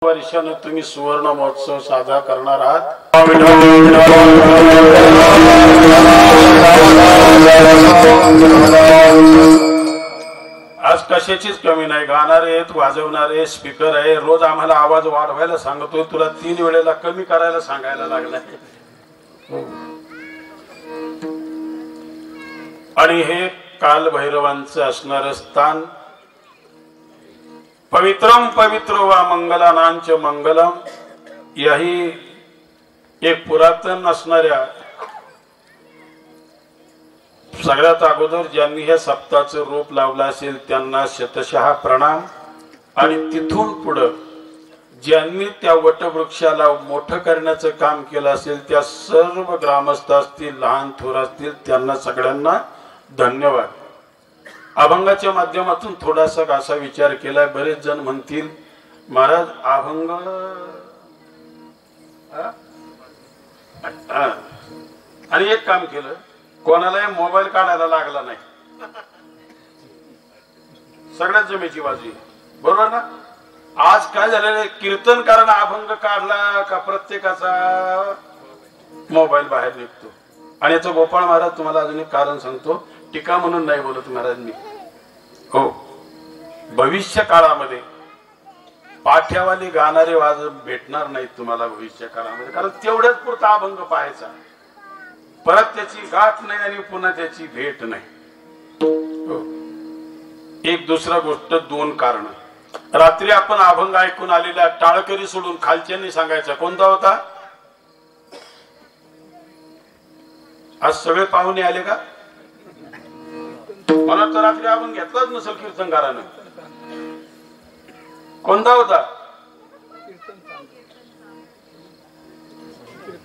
वर्षाने तुम्ही सुवर्ण महोत्सव साजरा करणार आहात। आज कशाचीच कमी नाही, गाणारे आहेत, वाजवणारे, स्पीकर आहे, रोज आम्हाला आवाज वाढवायला सांगतोय, तुला 3 वेळेला कमी करायला सांगायला लागलाय। आणि हे काल भैरवांचं असणारं स्थान पवित्रम पवित्र वा मंगलानांच मंगलम, यही एक पुरातन असणाऱ्या सगळ्यात अगोदर ज्यांनी हे सप्ताहाचं रूप लावलं असेल त्यांना शतशः प्रणाम। आणि तिथून पुढे ज्यांनी त्या वटवृक्षाला मोठं करण्याचं काम केलं असेल त्या सर्व ग्रामस्थ असतील, लहान थोर असतील, त्यांना सगळ्यांना धन्यवाद। अभंगाच्या माध्यमातून थोडासा असा विचार केलाय, बरेच जण म्हणतील महाराज अभंग आणि एक काम केलं, कोणालाही मोबाईल काढायला लागला नाही, सगळ्यात जमेची बाजू, बरोबर ना? आज काय झालेलं, कीर्तनकारांना अभंग काढला का प्रत्येकाचा मोबाईल बाहेर निघतो। आणि याचं गोपाळ महाराज तुम्हाला अजून एक कारण सांगतो, टीका म्हणून नाही बोलत महाराज मी, हो, भविष्य काळामध्ये पाठ्यावाली गाणारे वाज भेटणार नाहीत तुम्हाला भविष्य काळामध्ये, कारण तेवढ्याच पुरता अभंग पाहायचा, परत त्याची गाठ नाही आणि पुन्हा त्याची भेट नाही। एक दुसरा गोष्ट, 2 कारण, रात्री आपण अभंग ऐकून आलेल्या टाळकरी सोडून खालच्यांनी सांगायचा कोणता होता? आज सगळे पाहुणे आले का? मला तर रात्री अभंग घेतलाच नसेल कीर्तनकारानं, कोणता होता?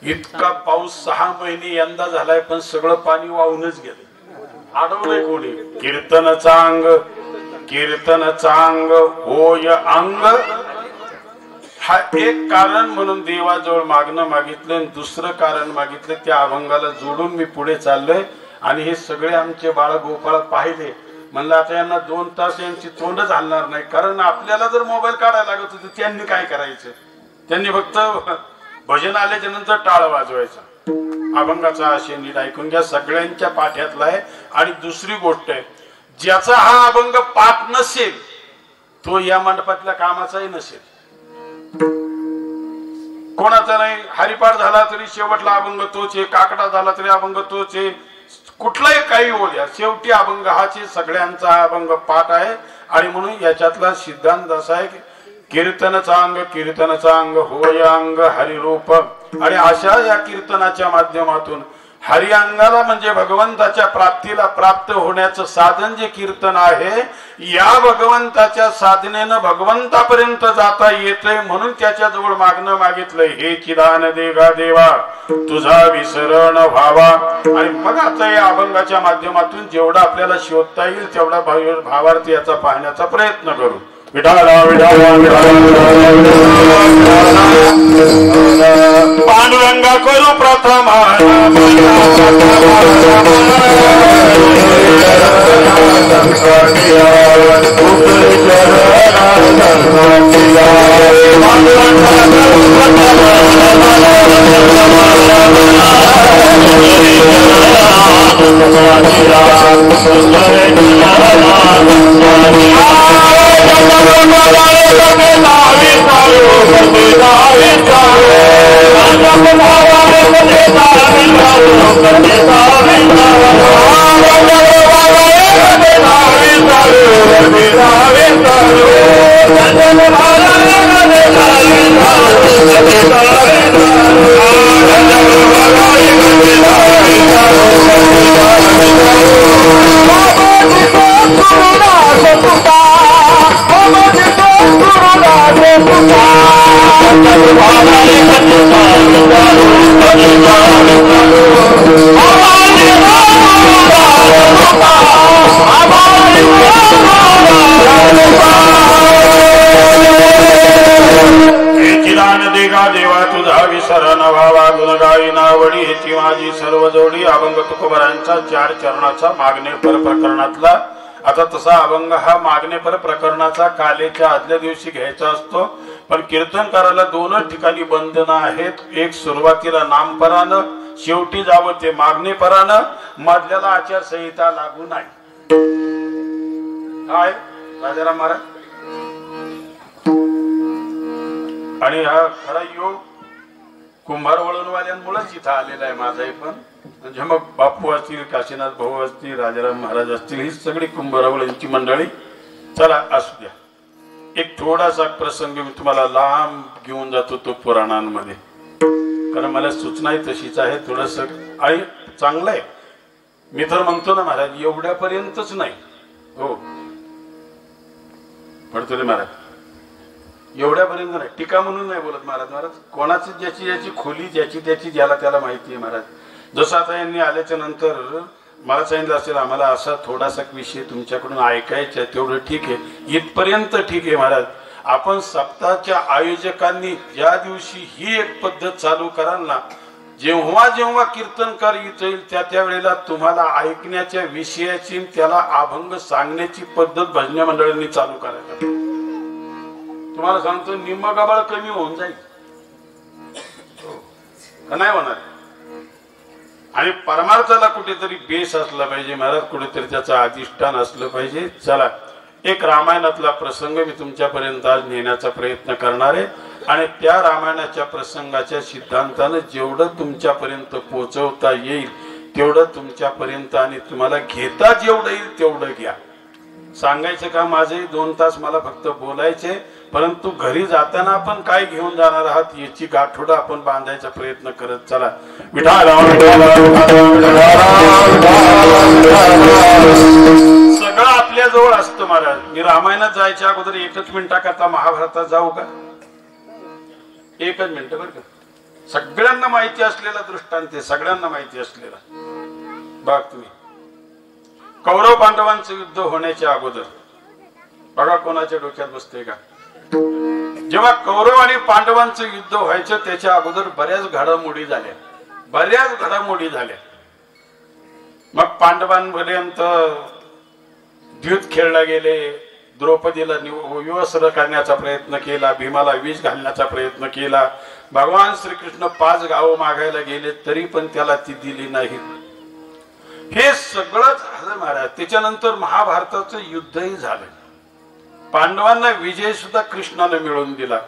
इतका पाऊस 6 महिने यंदा झालाय पण सगळं पाणी वाहूनच गेलं, अडवलंय कोणी? कीर्तनाचा अंग, कीर्तनाचा अंग होय अंग, हा एक कारण म्हणून देवाजवळ मागणं मागितलं, आणि दुसरं कारण मागितलं त्या अभंगाला जोडून मी पुढे चाललोय। आणि हे सगळे आमचे बाळ गोपाळ पाहिले, म्हणलं आता यांना 2 तास यांची तोंडच हलणार नाही, कारण आपल्याला जर मोबाईल काढायला लागत होते त्यांनी काय करायचं? त्यांनी फक्त भजन आल्याच्या नंतर टाळ वाजवायचा। अभंगाचा आशय नीट ऐकून घ्या, सगळ्यांच्या पाठ्यातला आहे। आणि दुसरी गोष्ट आहे, ज्याचा हा अभंग पाठ नसेल तो या मंडपातल्या कामाचाही नसेल, कोणाचा नाही। हरिपाठ झाला तरी शेवटला अभंग तोच आहे, काकडा झाला तरी अभंग तोच आहे, कुठलाही काही होऊ द्या, शेवटी अभंग हाचे सगळ्यांचा हा अभंग पाठ आहे। आणि म्हणून याच्यातला सिद्धांत असा आहे की कीर्तनाचा अंग, कीर्तनाचा अंग होय अंग हरिरूप। आणि अशा या कीर्तनाच्या माध्यमातून हरि अंगाला म्हणजे भगवंताच्या प्राप्तीला प्राप्त होण्याचं साधन जे कीर्तन आहे, या भगवंताच्या साधनेनं भगवंतापर्यंत जाता येतंय, म्हणून त्याच्याजवळ मागणं मागितलंय, हे चिदान देगा देवा तुझा विसरण व्हावा। आणि मग आता या अभंगाच्या माध्यमातून जेवढा आपल्याला शोधता येईल तेवढा भावार्थ याचा पाहण्याचा प्रयत्न करू। विठाला विठाला पांडुरंगा करू प्रथम सर्व जोडी अभंग तुकोबारांचा 4 चरणाचा मागणेपर प्रकरणातला आता तसा अभंग हा मागणेपर प्रकरणाचा कालेच्या आदल्या दिवशी घ्यायचा असतो, पण कीर्तनकाराला दोनच ठिकाणी बंधनं आहेत, एक सुरुवातीला नामपरानं, शेवटी जावं ते मागणीपरानं, मधल्याला आचारसंहिता लागू नाही. काय राजाराम महाराज? आणि हा खरा योग कुंभार वळणवाल्यांमुळेच इथं आलेला आहे माझाही पण. म्हणजे मग बापू असतील, काशीनाथ भाऊ असतील, राजाराम महाराज असतील, ही सगळी कुंभारवळ्यांची मंडळी. चला असू द्या, एक थोडासा प्रसंग मी तुम्हाला लांब घेऊन जातो तो पुराणांमध्ये, कारण मला सूचना तशीच आहे. थोडस आई चांगलं आहे. मी तर म्हणतो ना महाराज, एवढ्यापर्यंतच नाही हो पडतो रे महाराज, एवढ्यापर्यंत नाही. टीका म्हणून नाही बोलत महाराज. महाराज कोणाची ज्याची ज्याची खोली ज्याची त्याची ज्याला त्याला माहिती आहे महाराज. जसं आता यांनी आल्याच्या नंतर मला सांगितलं असेल आम्हाला असा थोडासा विषय तुमच्याकडून ऐकायचा, तेवढं ठीक आहे, इथपर्यंत ठीक आहे महाराज. आपण सप्ताहाच्या आयोजकांनी ज्या दिवशी ही एक पद्धत चालू कराल ना, जेव्हा जेव्हा कीर्तनकार येईल त्या त्यावेळेला तुम्हाला ऐकण्याच्या विषयाची, त्याला अभंग सांगण्याची पद्धत भजनी मंडळांनी चालू करायला. तुम्हाला सांगतो निम्म गबाळ कमी होऊन जाईल का नाही होणार. आणि परमार्थाला कुठेतरी बेस असला पाहिजे महाराज, कुठेतरी त्याचं अधिष्ठान असलं पाहिजे. चला, एक रामायणातला प्रसंग मी तुमच्यापर्यंत आज नेण्याचा प्रयत्न करणार आहे, आणि त्या रामायणाच्या प्रसंगाच्या सिद्धांतानं जेवढं तुमच्यापर्यंत पोहोचवता येईल तेवढं तुमच्यापर्यंत, आणि तुम्हाला घेता जेवढं येईल तेवढं घ्या. सांगायचं का माझे 2 तास मला फक्त बोलायचे, परंतु घरी जाताना आपण काय घेऊन जाणार आहात याची गाठोडं आपण बांधायचा प्रयत्न करत चला. सगळं आपल्या जवळ असतं महाराज. मी रामायणात जायच्या अगोदर 1 मिनिटाकरता महाभारतात जाऊ का? 1 मिनिट बरं का. सगळ्यांना माहिती असलेला दृष्टांत, सगळ्यांना माहिती असलेला. बघ तुम्ही, कौरव पांडवांचं युद्ध होण्याच्या अगोदर बघा कोणाच्या डोक्यात बसते का, जेव्हा कौरव आणि पांडवांचं युद्ध व्हायचं त्याच्या अगोदर बऱ्याच घडामोडी झाल्या. मग पांडवांपर्यंत द्यूत खेळला गेले, द्रौपदीला विवस्त्र करण्याचा प्रयत्न केला, भीमाला विष घालण्याचा प्रयत्न केला. भगवान श्रीकृष्ण 5 गावं मागायला गेले तरी पण त्याला ती दिली नाही. हे सगळं झालं महाराज. त्याच्यानंतर महाभारताचं युद्धही झालं. पांडवांना विजय सुद्धा कृष्णाने मिळवून दिला.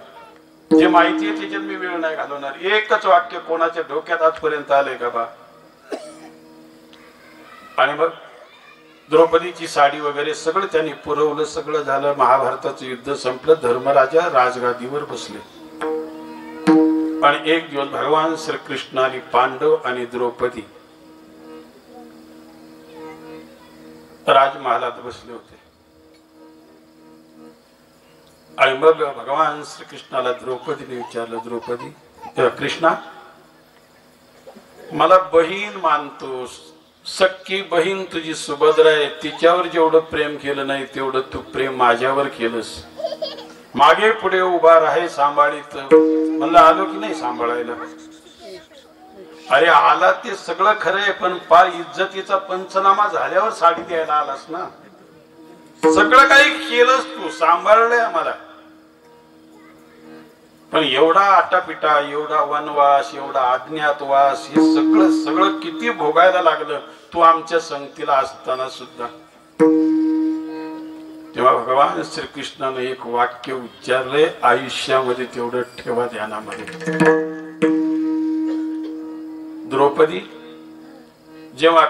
जे माहिती आहे त्याच्यात मी वेळ नाही घालवणार. एकच वाक्य कोणाच्या डोक्यात आजपर्यंत आलंय का बा? आणि मग द्रौपदीची साडी वगैरे सगळं त्यांनी पुरवलं, सगळं झालं. महाभारताचं युद्ध संपलं. धर्मराजा राजगादीवर बसले. आणि एक दिवस भगवान श्रीकृष्ण आणि पांडव आणि द्रौपदी राजमहालात बसले होते. आणि मग भगवान श्रीकृष्णाला द्रौपदीने विचारलं, द्रौपदी कृष्णा मला बहीण मानतोस, सख्खी बहीण तुझी सुभद्रा आहे, तिच्यावर जेवढं प्रेम केलं नाही तेवढं तू प्रेम माझ्यावर केलंस. मागे पुढे उभा राहे सांभाळीत. म्हणलं आलो की नाही सांभाळायला? अरे आला ते सगळं खरं आहे, पण पार इज्जतीचा पंचनामा झाल्यावर साडी द्यायला आलास ना. सगळं काही केलंस तू, सांभाळलंय आम्हाला. पण एवढा आटापिटा, एवढा वनवास, एवढा अज्ञातवास, हे सगळं किती भोगायला लागलं तू आमच्या संगतीला असताना सुद्धा. तेव्हा भगवान श्रीकृष्णाने एक वाक्य उच्चारले, आयुष्यामध्ये तेवढं ठेवा ध्यानामध्ये. द्रौपदी जेव्हा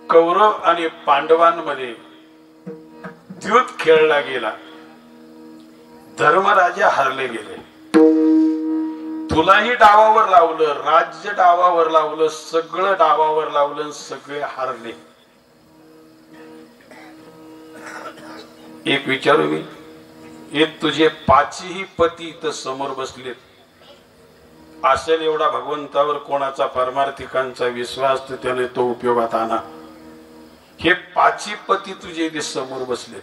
कौरव आणि पांडवांमध्ये द्यूत खेळला गेला, धर्मराजा हरले गेले. तुलाही डावावर लावलं, राज्य डावावर लावलं, सगळं डावावर लावलं, सगळे हारले. एक विचारू मी, हे तुझे 5ही पती तर समोर बसलेत. असेल एवढा भगवंतावर कोणाचा परमार्थिकांचा विश्वास तर त्याने तो उपयोगात आणा. हे 5ही पती तुझे इथे समोर बसलेत.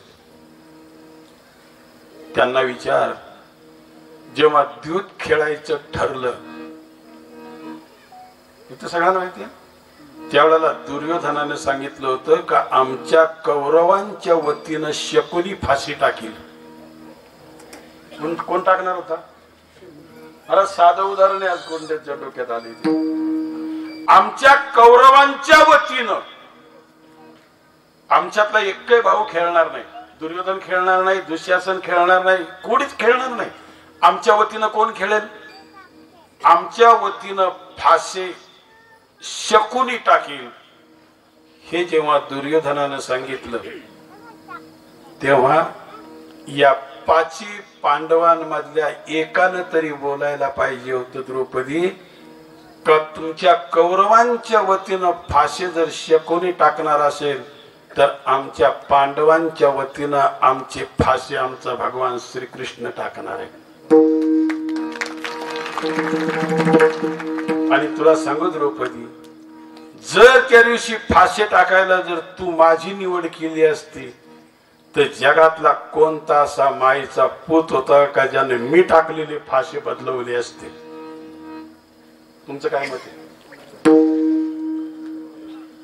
त्यांना विचार, जेव्हा द्यूत खेळायचं ठरलं, इथं सगळ्यांना माहिती आहे, त्यावेळेला दुर्योधनाने सांगितलं होतं का आमच्या कौरवांच्या वतीनं शकुनी फाशी टाकील. कोण टाकणार होता? अरे साधं उदाहरण आहे आज कोणत्याच्या डोक्यात आले. आमच्या कौरवांच्या वतीनं आमच्यातला एकही भाऊ खेळणार नाही. दुर्योधन खेळणार नाही, दुःशासन खेळणार नाही, कोणीच खेळणार नाही. आमच्या वतीनं कोण खेळेल? आमच्या वतीनं फासे शकुनी टाकील. हे जेव्हा दुर्योधनानं सांगितलं तेव्हा या पाची पांडवांमधल्या एकानं तरी बोलायला पाहिजे होतं, द्रौपदी, का तुमच्या कौरवांच्या वतीनं फासे जर शकुनी टाकणार असेल तर आमच्या पांडवांच्या वतीनं आमचे फासे आमचा भगवान श्रीकृष्ण टाकणार आहे. आणि तुला सांगू द्रौपदी, जर त्या दिवशी फासे टाकायला जर तू माझी निवड केली असती तर जगातला कोणता असा माईचा पूत होता का ज्याने मी टाकलेले फासे बदलवले असते? तुमचं काय मत आहे?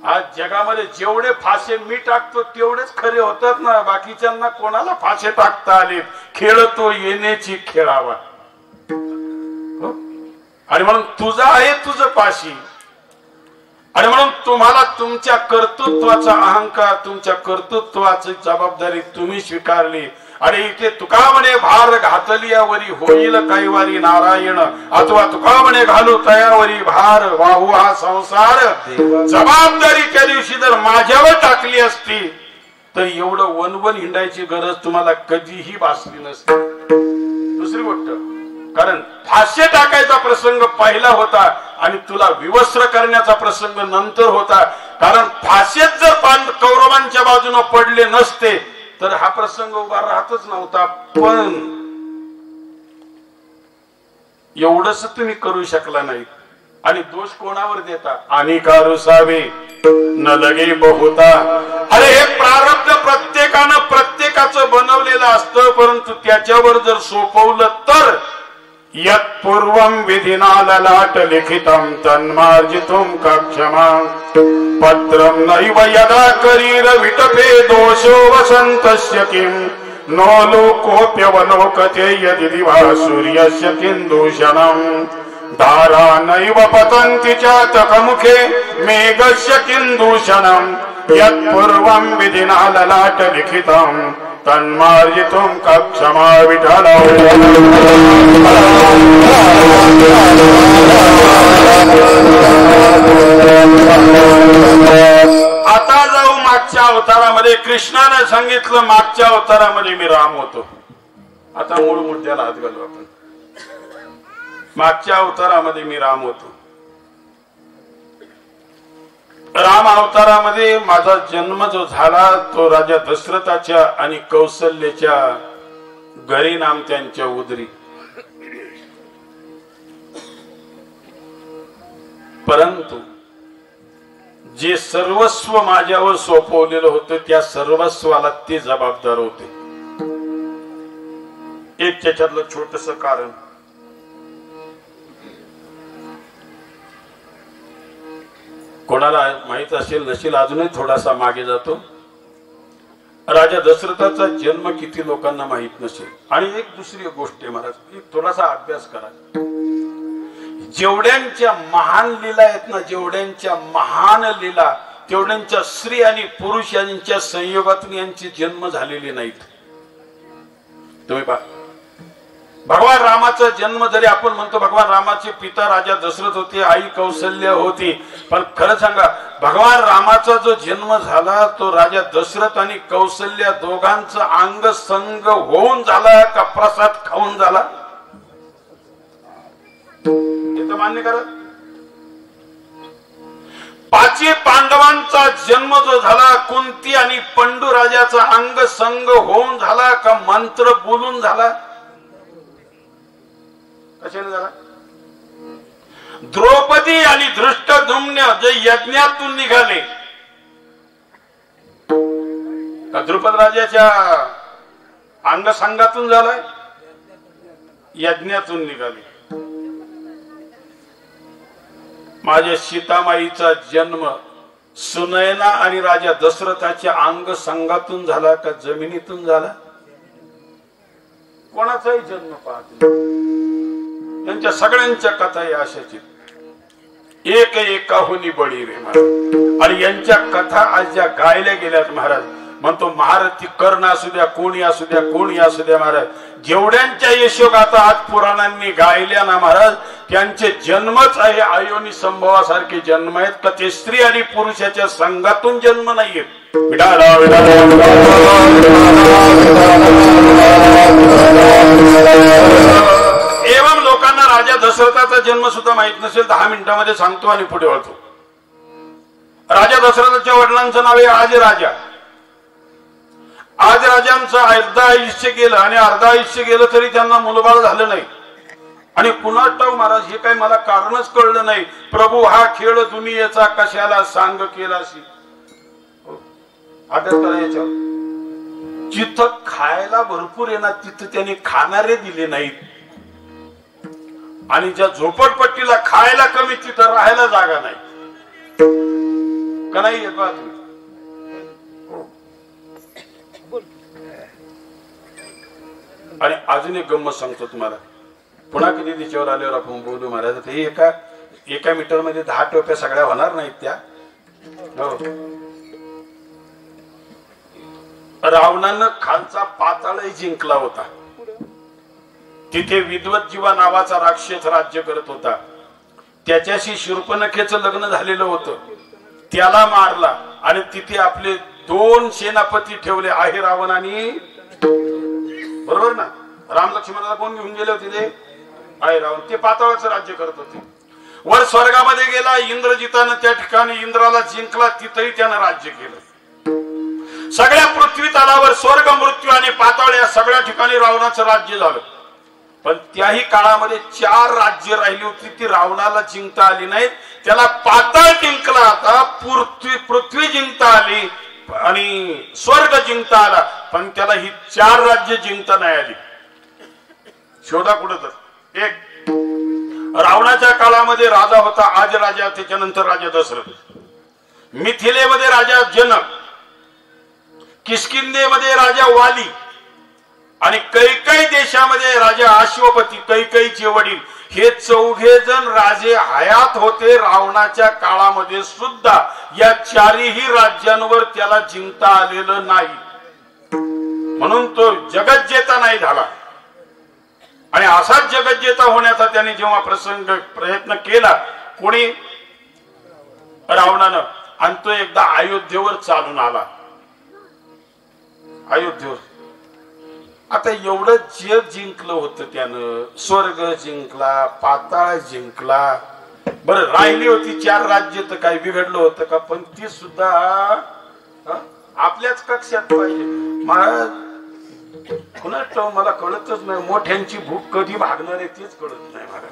आज जगामध्ये जेवढे फासे मी टाकतो तेवढेच खरे होतात ना. बाकीच्यांना कोणाला फासे टाकता आले? खेळ तो येण्याची खेळावा. आणि म्हणून तुझा आहे तुझं पाशी. आणि म्हणून तुम्हाला तुमच्या कर्तृत्वाचा अहंकार, तुमच्या कर्तृत्वाची जबाबदारी तुम्ही स्वीकारली. आणि इथे तुका म्हणे भार घातलियावरी होईल काही वारी नारायण, अथवा तुका म्हणे घालू तयावरी भार वाहू हा संसार. जबाबदारी त्या दिवशी जर माझ्यावर टाकली असती तर एवढं वनवन हिंडायची गरज तुम्हाला कधीही भासली नसती. दुसरी गोष्ट, कारण फासे टाकायचा प्रसंग पहिला होता आणि तुला विवस्त्र करण्याचा प्रसंग नंतर होता. कारण फासेच जर कौरवांच्या बाजूने पडले नसते तर हा प्रसंग उभा राहतच नव्हता. पण एवढंच तुम्ही करू शकला नाही. आणि दोष कोणावर देता? आणि कारुसावे न लगे बहुता. अरे हे प्रारब्ध प्रत्येकानं प्रत्येकाचं बनवलेलं असतं, परंतु त्याच्यावर जर सोपवलं तर यत्पूर्वं विधिना ललाट लिखितं तन्मार्जितुं कक्षमा पत्रं नैव यदा करीर विटपे दोषो वसन्तस्य किं नो लोकोऽप्यवलोकते यदि दिवा सूर्यस्य किन्दूषणं धारा नैव पतन्ति चातकमुखे मेघस्य किन्दूषणं यत्पूर्वं विधिना ललाट लिखितं तन्मार्जितुं कक्षमा विठ्ठल. आता जाऊ मागच्या अवतारामध्ये. कृष्णाने सांगितलं मागच्या अवतारामध्ये मी राम होतो. आता मूळ मुद्द्याला हात घालू आपण. मागच्या अवतारामध्ये मी राम होतो. राम अवतारामध्ये माझा जन्म जो झाला तो राजा दशरथाच्या आणि कौसल्याच्या घरी नाम त्यांच्या उदरी. परंतु जे सर्वस्व माझ्यावर सोपवलेलं होतं त्या सर्वस्वाला ते जबाबदार होते. एक त्याच्यातलं छोटस कारण, कोणाला माहित असेल नसेल, अजूनही थोडासा मागे जातो. राजा दशरथाचा जन्म किती लोकांना माहित नसेल. आणि एक दुसरी गोष्ट आहे महाराज, थोडासा अभ्यास करा. जेवढ्यांच्या महान लीला आहेत ना, जेवढ्यांच्या महान लीला तेवढ्यांच्या स्त्री आणि पुरुष यांच्या संयोगातून यांचे जन्म झालेले नाहीत. तुम्ही पहा, भगवान रामाचा जन्म जरी आपण म्हणतो भगवान रामाचे पिता राजा दशरथ होते, आई कौशल्य होती, पण खरं सांगा भगवान रामाचा जो जन्म झाला तो राजा दशरथ आणि कौशल्य दोघांचं अंग संग होऊन झाला का प्रसाद खाऊन झाला? हे तर मान्य करा. पाची पांडवांचा जन्म जो झाला कुंती आणि पंडू राजाचा अंग संग होऊन झाला का मंत्र बोलून झाला? कशाने झाला? द्रौपदी आणि धृष्टद्युम्न जे यज्ञातून निघाले का द्रुपद राजाच्या अंगसंगातून झालाय? यज्ञातून निघाले. माझ्या सीतामाईचा जन्म सुनयना आणि राजा दशरथाच्या अंग संगातून झाला का जमिनीतून झाला? कोणाचाही जन्म पाहत नाही. त्यांच्या सगळ्यांच्या कथा या अशाची एक एकाहुनी बळी रे महाराज. आणि यांच्या कथा आज ज्या गायल्या गेल्यात महाराज, म्हणतो महाराज ती कर्ण असू द्या, कोणी असू द्या, कोणी असू द्या महाराज, जेवढ्यांच्या यशोगाथा आज पुराणांनी गायल्या ना महाराज, त्यांचे जन्मच आहे आयोनी संभवासारखे जन्म आहेत का ते स्त्री आणि पुरुषाच्या संघातून जन्म नाहीये. एवं लोकांना राजा दशरथाचा जन्म सुद्धा माहित नसेल. 10 मिनिटांमध्ये सांगतो आणि पुढे वळतो. राजा दशरथाच्या वडिलांचं नाव आहे आजराजा. आज राजांचं अर्ध आयुष्य गेलं आणि अर्ध आयुष्य गेलं तरी त्यांना मुलबाळ झालं नाही. आणि पुन्हा ठाऊ महाराज हे काही मला कारणच कळलं नाही. प्रभू हा खेळ दुनियेचा कशाला सांग केलासी. अभ्यास करा याच्यावर. जिथं खायला भरपूर आहे ना तिथं त्यांनी खाणारे दिले नाहीत. आणि ज्या झोपडपट्टीला खायला कमी तिथं राहायला जागा नाही का नाही येत बा तुम्ही. आणि अजून एक गंमत सांगतो तुम्हाला. पुन्हा कधी तिच्यावर आल्यावर आपण बोलू महाराज. ते एका मीटर मध्ये 10 टोप्या सगळ्या होणार नाहीत त्या. हो. रावणानं खालचा पाताळही जिंकला होता. तिथे विद्वत जीवा नावाचा राक्षस राज्य करत होता. त्याच्याशी शूर्पणखेचं लग्न झालेलं होतं. त्याला मारला आणि तिथे आपले 2 सेनापती ठेवले आहे रावण आणि बरोबर ना. राम लक्ष्मणाला कोण घेऊन गेले होते ते आहे रावण. ते पाताळाचं राज्य करत होते. वर स्वर्गामध्ये गेला इंद्रजितानं त्या ठिकाणी इंद्राला जिंकला. तिथेही त्यानं राज्य केलं. सगळ्या पृथ्वी तलावर स्वर्ग मृत्यू आणि पाताळ या सगळ्या ठिकाणी रावणाचं राज्य झालं. पण त्याही काळामध्ये 4 राज्य राहिली होती ती रावणाला जिंकता आली नाहीत. त्याला पाताळ जिंकला आता, पृथ्वी जिंकता आली आणि स्वर्ग जिंकता आला. पण त्याला ही 4 राज्य जिंकता नाही आली. शोधा कुठं तर. एक रावणाच्या काळामध्ये राजा होता आज राजा. त्याच्यानंतर राजा दशरथ. मिथिलेमध्ये राजा जनक, किष्किंधेमध्ये राजा वाली आणि कैकई देशामध्ये राजा अश्वपती, कैकईचे वडील. हे 4 जण राजे हयात होते रावणाच्या काळामध्ये सुद्धा. या 4ही राज्यांवर त्याला जिंकता आलेलं नाही. म्हणून तो जगज्जेता नाही झाला. आणि असाच जगज्जेता होण्याचा त्याने जेव्हा प्रयत्न केला कोणी रावणानं, आणि तो एकदा अयोध्येवर चालून आला. अयोध्येवर आता एवढं जग जिंकलं होतं त्यानं. स्वर्ग जिंकला, पाताळ जिंकला. बरं राहिली होती 4 राज्य तर काय बिघडलं होतं का. पण ती सुद्धा आपल्याच कक्षात पाहिजे महाराज. कुणाच मला कळतच नाही. मोठ्यांची भूक कधी भागणार आहे तेच कळत नाही महाराज.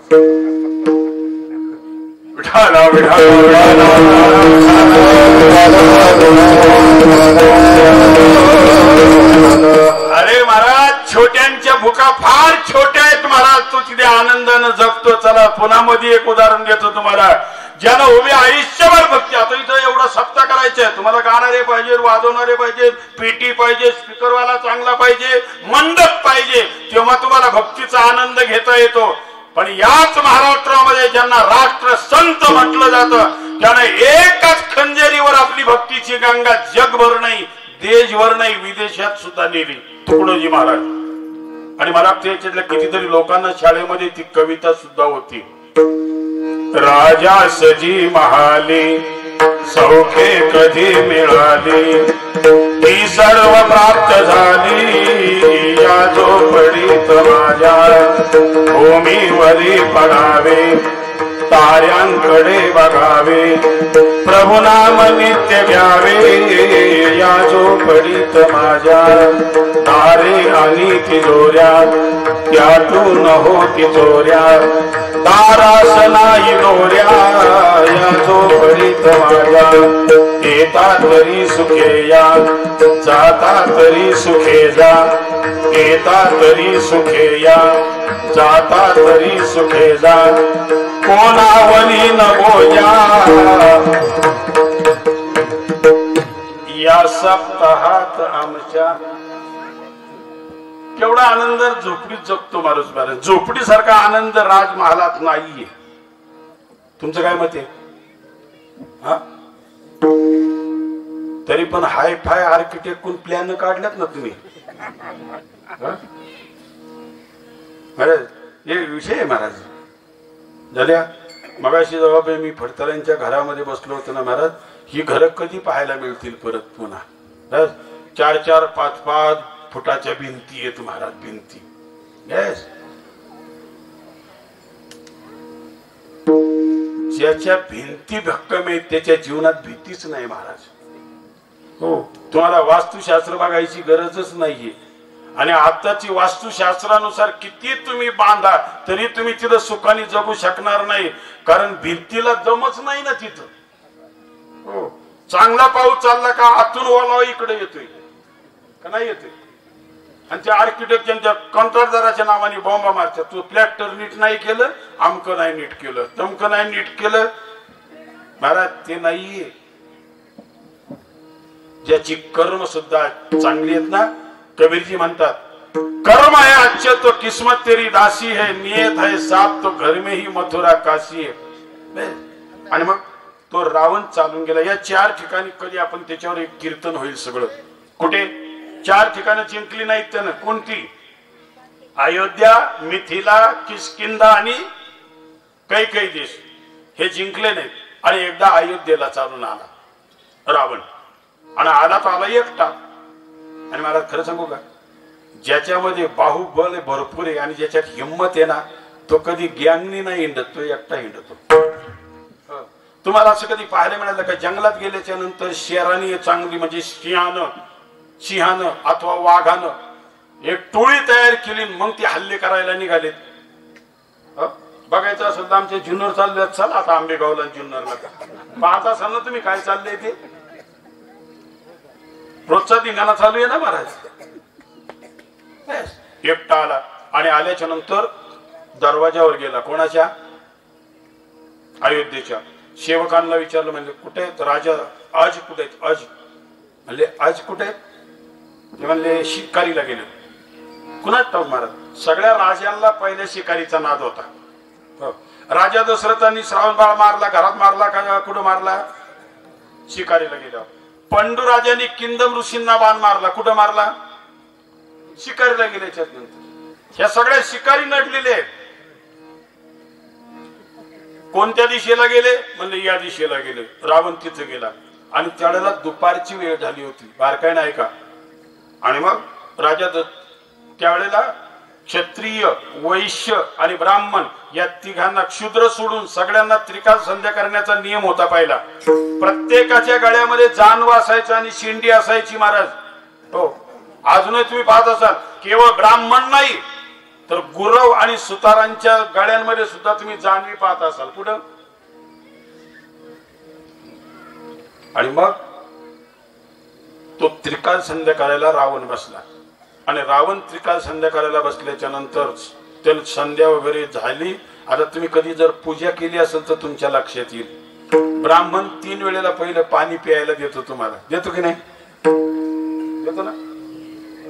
अरे महाराज छोट्यांच्या भूका फार छोट्या आहेत महाराज. तो तिथे आनंदानं जगतो. चला पुन्हा मध्ये एक उदाहरण देतो तुम्हाला. ज्यानं उभे आयुष्यभर भक्ती. आता इथं एवढा सप्ताह करायचंय. तुम्हाला गाणारे पाहिजे, वाजवणारे पाहिजे, पेटी पाहिजे, स्पीकरवाला चांगला पाहिजे, मंडप पाहिजे, तेव्हा तुम्हाला भक्तीचा आनंद घेता येतो. पण याच महाराष्ट्रामध्ये ज्यांना राष्ट्र संत म्हटलं जातं त्यानं एकाच खंजरीवर आपली भक्तीची गंगा जगभर नाही, देशभर नाही, विदेशात सुद्धा नेली. तुकडोजी महाराज. आणि मला त्याच्यातल्या कितीतरी लोकांना शाळेमध्ये ती कविता सुद्धा होती. राजा सजी महाली सौखे कधी मिळाली, ती सर्व प्राप्त झाली या झोपडीत माझ्या. भूमीवरी पडावे ताऱ्यांकडे बघावे, प्रभु नाम नित्य घ्यावे या झोपडीत माझ्या. दारे आणि तिजोऱ्या त्यातून होती चोऱ्या, दारास नाही दोऱ्या या झोपडीत माझ्या. येता तरी सुखे या, जाता तरी सुखे जा. येता तरी सुखे या, जाता तरी सुखे जा. कोणावरी न बोजा या सप्ताहात आमच्या. केवढा आनंद झोपडीत जगतो माणूस. महाराज झोपडीसारखा आनंद राजमहालात नाहीये. तुमचं काय मत आहे? हा, तरी पण हाय फाय आर्किटेक्ट कोण प्लॅन काढल्यात ना तुम्ही. महाराज एक विषय आहे महाराज. झाल्या मगाशी जेव्हा मी फडतऱ्यांच्या घरामध्ये बसलो होतो ना महाराज, ही घरं कधी पाहायला मिळतील परत पुन्हा. 4-4, 5-5 फुटाच्या भिंती आहेत महाराज, भिंती. येस, ज्याच्या भिंती भक्कम आहेत त्याच्या जीवनात भीतीच नाही महाराज. हो, तुम्हाला वास्तुशास्त्र बघायची गरजच नाहीये. आणि आताची वास्तुशास्त्रानुसार किती तुम्ही बांधा तरी तुम्ही तिथं सुखाने जगू शकणार नाही, कारण भिंतीला दमच नाही ना तिथं. हो, चांगला पाऊस चालला का आतून ओलावा इकडे येतोय का नाही येतोय. आणि त्या आर्किटेक्ट त्यांच्या कंत्राटदाराच्या नावाने बॉम्बा मारतात. तू प्लॅस्टर नीट नाही केलं, आमकं नाही नीट केलं, तमकं नाही नीट केलं. महाराज ते नाहीये. ज्याची कर्म सुद्धा चांगली आहेत ना, कबीरजी म्हणतात कर्म है अच्छे तो किस्मत तेरी दासी है, नियत है साफ तो घर में ही मथुरा काशी है. आणि मग तो रावण चालून गेला. या 4 ठिकाणी कधी आपण त्याच्यावर एक कीर्तन होईल सगळं. कुठे 4 ठिकाणं जिंकली नाहीत त्यानं. कोणती? अयोध्या, मिथिला, किष्किंधा आणि कैकई देश हे जिंकले नाहीत. आणि एकदा अयोध्येला चालून आला रावण. आणि आला तो आला एकटा. आणि मला खरं सांगू का, ज्याच्यामध्ये बाहुबल भरपूर आहे आणि ज्याच्यात हिंमत आहे ना, तो कधी गँगनी नाही हिंडत, तो एकटा हिंडतो. तुम्हाला असं कधी पाहायला मिळालं का जंगलात गेल्याच्या नंतर शेराने चांगली म्हणजे सिंहानं अथवा वाघानं एक टोळी तयार केली मग ती हल्ले करायला निघालेत. बघायचं असेल तर आमचे जुन्नर चालले. चला आता आंबेगावला जुन्नरला पाहत असाल ना तुम्ही काय चाललंय ते. रोजचा धिंगाणा चालू आहे ना महाराज. एकटा आला आणि आल्याच्या नंतर दरवाजावर गेला. कोणाच्या? अयोध्येच्या. सेवकांना विचारलं म्हणजे कुठे? तर राजा आज कुठे आहेत? आज म्हणले आज कुठे? ते म्हणले शिकारीला गेले. कुणाच ठाऊक महाराज. सगळ्या राजांना पहिल्या शिकारीचा नाद होता. राजा दशरथांनी श्रावण बाळ मारला, घरात मारला का कुठं मारला? शिकारीला गेल्यावर. पंडू राजांनी किंदम ऋषींना बाण मारला, कुठं मारला? शिकारीला गेल्याच्या नंतर. ह्या सगळ्या शिकारी नडलेले आहेत. कोणत्या दिशेला गेले? म्हणजे या दिशेला गेले. रावण तिथे गेला आणि त्यावेळेला दुपारची वेळ झाली होती. बारकाय नाही का? आणि मग राजा त्यावेळेला क्षत्रिय, वैश्य आणि ब्राह्मण या तिघांना क्षुद्र सोडून सगळ्यांना त्रिकाल संध्या करण्याचा नियम होता पहिला. प्रत्येकाच्या गळ्यामध्ये जानव असायचं आणि शिंडी असायची महाराज. हो, अजूनही तुम्ही पाहत असाल केवळ ब्राह्मण नाही तर गुरव आणि सुतारांच्या गळ्यांमध्ये सुद्धा तुम्ही जानवी पाहत असाल. कुठं? आणि मग तो त्रिकाल संध्या करायला रावण बसला. आणि रावण त्रिकाल संध्या करायला बसल्याच्या नंतर त्याला संध्या वगैरे झाली. आता तुम्ही कधी जर पूजा केली असेल तर तुमच्या लक्षात येईल ब्राह्मण 3 वेळेला पहिलं पाणी प्यायला देतो. तुम्हाला देतो की नाही? देतो ना.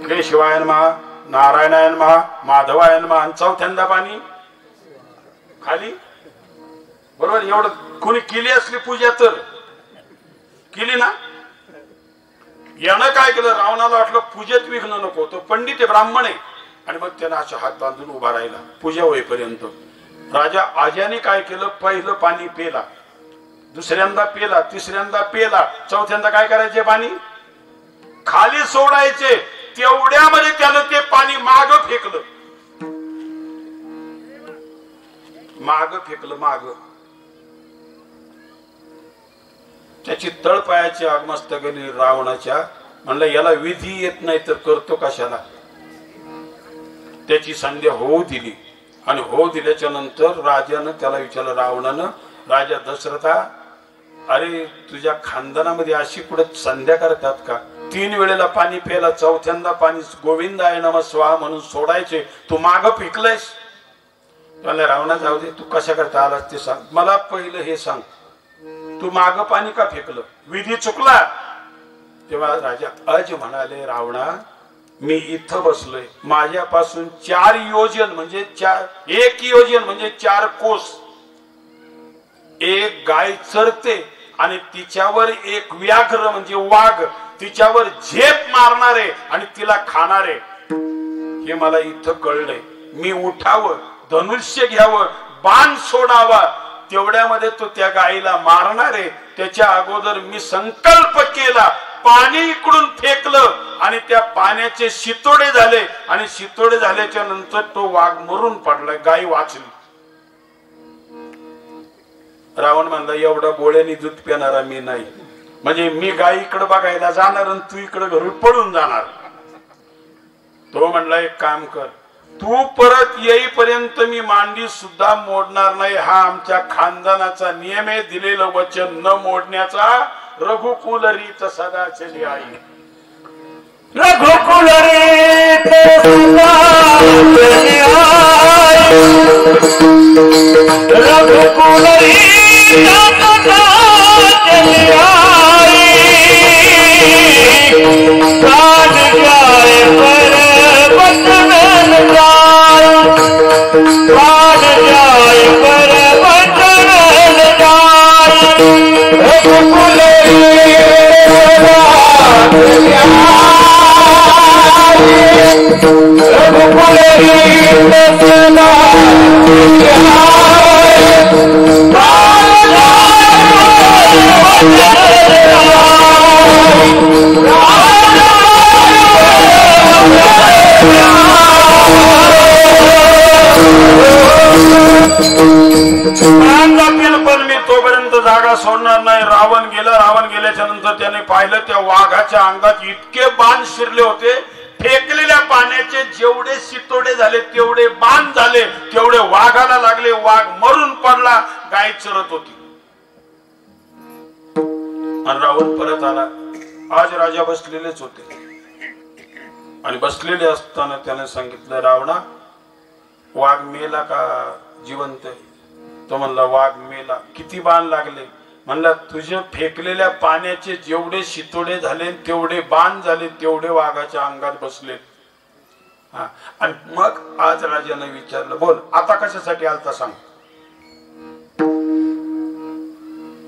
केशवायन महा, नारायणायन महा, माधवायन महा. चौथ्यांदा पाणी खाली. बरोबर. एवढं कोणी केली असली पूजा तर केली ना. यानं काय केलं? रावणाला वाटलं पूजेत विघ्न नको. तो पंडित आहे, ब्राह्मण आहे. आणि मग त्यानं अशा हात बांधून उभा राहिला पूजा होईपर्यंत. राजा आज्याने काय केलं? पहिलं पाणी पेला, दुसऱ्यांदा पेला, तिसऱ्यांदा पेला, चौथ्यांदा काय करायचे? पाणी खाली सोडायचे. तेवढ्यामध्ये त्यानं ते पाणी माग फेकलं. माग त्याची तळपायाची आगमस्त गेली रावणाच्या. म्हणलं याला विधी येत नाही तर करतो कशाला. त्याची संध्या होऊ दिली. आणि होऊ दिल्याच्या नंतर राजानं त्याला विचारलं, रावणानं, राजा दशरथा, अरे तुझ्या खानदानामध्ये अशी कुठं संध्या करतात का? 3 वेळेला पाणी प्यायला, चौथ्यांदा पाणी गोविंदाय नमः स्वाहा म्हणून सोडायचे, तू माग फेकलंयस. त्याला रावणा जाऊ दे, तू कशा करता आलास ते सांग. मला पहिलं हे सांग, तू माग पाणी का फेकलं? विधी चुकला. तेव्हा राजा अज म्हणाले, रावणा मी इथं बसलोय, माझ्यापासून 4 योजन म्हणजे 1 योजन म्हणजे 4 कोस एक गाय चरते आणि तिच्यावर एक व्याघ्र म्हणजे वाघ तिच्यावर झेप मारणारे आणि तिला खाणारे, हे मला इथं कळलंय. मी उठावं, धनुष्य घ्यावं, बाण सोडावा, तेवढ्यामध्ये तो त्या गायीला मारणारे. त्याच्या अगोदर मी संकल्प केला, पाणी इकडून फेकलं आणि त्या पाण्याचे शितोडे झाले आणि शितोडे झाल्याच्या नंतर तो वाघ मरून पडला, गाय वाचली. रावण म्हणला एवढा गोळ्याने दूध पिणारा मी नाही, म्हणजे मी गाय इकडे बघायला जाणार आणि तू इकडे घरून पळून जाणार. तो म्हणला एक काम कर, तू परत येईपर्यंत मी मांडी सुद्धा मोडणार नाही, हा आमच्या खानदानाचा नियम आहे, दिलेलं वचन न मोडण्याचा. रघुकुल रीत सदा चली आई, रघुकुल रीत सदा चली आई, रघुकुल रीत सदा चली आई, प्राण जाए पर वचन जाए, प्राण जाए पर वचन जाए, रघुकुल पण मी तोपर्यंत जागा सोडणार नाही. रावण गेला, रावण गेल्याच्या नंतर त्याने पाहिलं त्या वाघाच्या अंगात इतके बाण शिरले होते, फेकलेल्या पाण्याचे जेवढे शितोडे झाले तेवढे बाण झाले, तेवढे वाघाला लागले, वाघ मरून पडला, गाय चरत होती. आणि रावण परत आला. आज राजा बसलेलेच होते आणि बसलेले असताना त्याने सांगितलं, रावणा वाघ मेला का जिवंत आहे? तो म्हणला वाघ मेला. किती बाण लागले? म्हणला तुझे फेकलेल्या पाण्याचे जेवढे शितोडे झाले तेवढे बाण झाले, तेवढे वाघाच्या अंगात बसले. आणि मग आज राजाने विचारलं, बोल आता कशासाठी आलता सांग.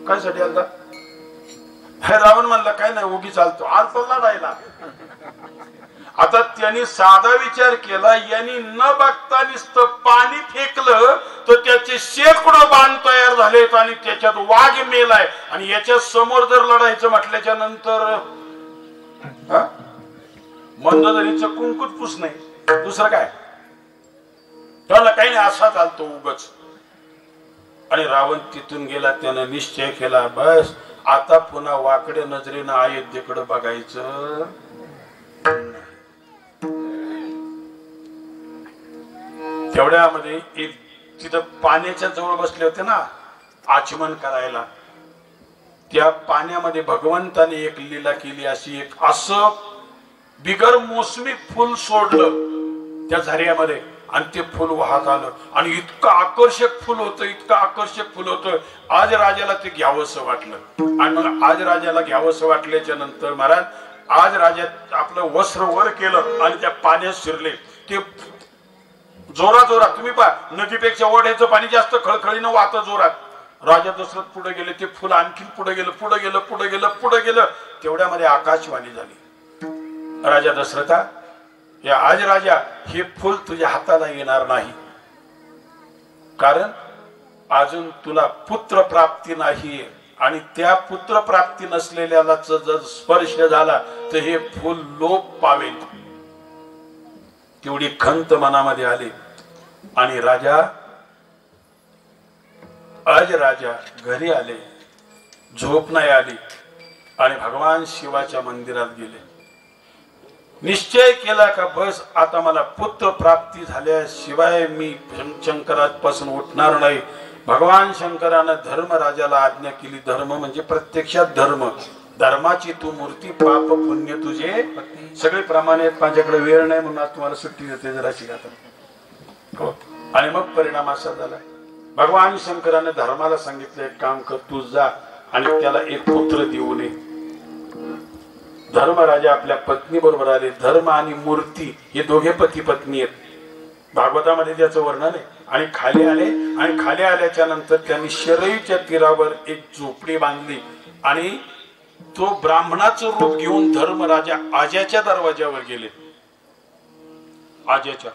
कशासाठी आलता? रावण म्हणला काय नाही, उगी चालतो आलतो लढायला. आता त्यांनी साधा विचार केला, यांनी न बघता नुसतं पाणी फेकलं तर त्याचे शेकडो बाण तयार झालेत आणि त्याच्यात वाघ मेलाय. आणि याच्या समोर जर लढायचं म्हटल्याच्या नंतर मंदोदरीचं कुंकुत पुस नाही, दुसरं काय त्याला काही नाही, असा चालतो उगच. आणि रावण तिथून गेला. त्यानं निश्चय केला, बस आता पुन्हा वाकड्या नजरेनं अयोध्येकडे बघायचं. तेवढ्यामध्ये एक तिथं पाण्याच्या जवळ बसले होते ना आचमन करायला, त्या पाण्यामध्ये भगवंताने एक लीला केली. अशी एक असं बिगर मोसमी फुल सोडलं त्या झऱ्यामध्ये आणि ते फुल वाहत आलं आणि इतकं आकर्षक फुल होतं, इतकं आकर्षक फुल होतं. आज राजाला ते घ्यावंसं वाटलं. आणि मग आज राजाला घ्यावंसं वाटल्याच्या नंतर महाराज आज राजा आपलं वस्त्र वर केलं आणि त्या पाण्यात शिरले. ते जोरात जोरात, तुम्ही पहा नदीपेक्षा ओढ्याचं पाणी जास्त खळखळीनं वाहतं जोरात. राजा दशरथ पुढे गेले, ते फुल आणखीन पुढे गेलं, पुढे गेलं, पुढे गेलं, पुढे गेलं. तेवढ्यामध्ये आकाशवाणी झाली, राजा दशरथा या आज राजा हे फुल तुझ्या हाताला येणार नाही, कारण अजून तुला पुत्र प्राप्ती नाही आणि त्या पुत्र प्राप्ती नसलेल्याला जर स्पर्श झाला तर हे फुल लोप पावेल. तेवढी खंत मनामध्ये आली आणि आज राजा घरी आले, झोप नाही आली आणि भगवान शिवाच्या मंदिरात गेले. निश्चय केला का बस आता मला पुत्र प्राप्ती झाल्याशिवाय मी शंकरापासून उठणार नाही. भगवान शंकरानं धर्मराजाला आज्ञा केली. धर्म म्हणजे प्रत्यक्षात धर्म, धर्माची तू मूर्ती, पाप पुण्य तुझे सगळे प्रमाणे. माझ्याकडे वेळ नाही म्हणून आज तुम्हाला सुट्टी देते जराशी आता. हो. आणि मग परिणाम असा झाला, भगवान शंकराने धर्माला सांगितलं एक काम कर, तू जा आणि त्याला एक पुत्र देऊ नये. धर्मराजा आपल्या पत्नी बरोबर आले. धर्म आणि मूर्ती हे दोघे पती पत्नी आहेत. भागवतामध्ये त्याचं वर्णन आहे. आणि खाली आले आणि खाली आल्याच्या नंतर त्यांनी शरयूच्या तीरावर एक झोपडी बांधली आणि तो ब्राह्मणाचं रूप घेऊन धर्मराजा आज्याच्या दरवाज्यावर गेले. आज्याच्या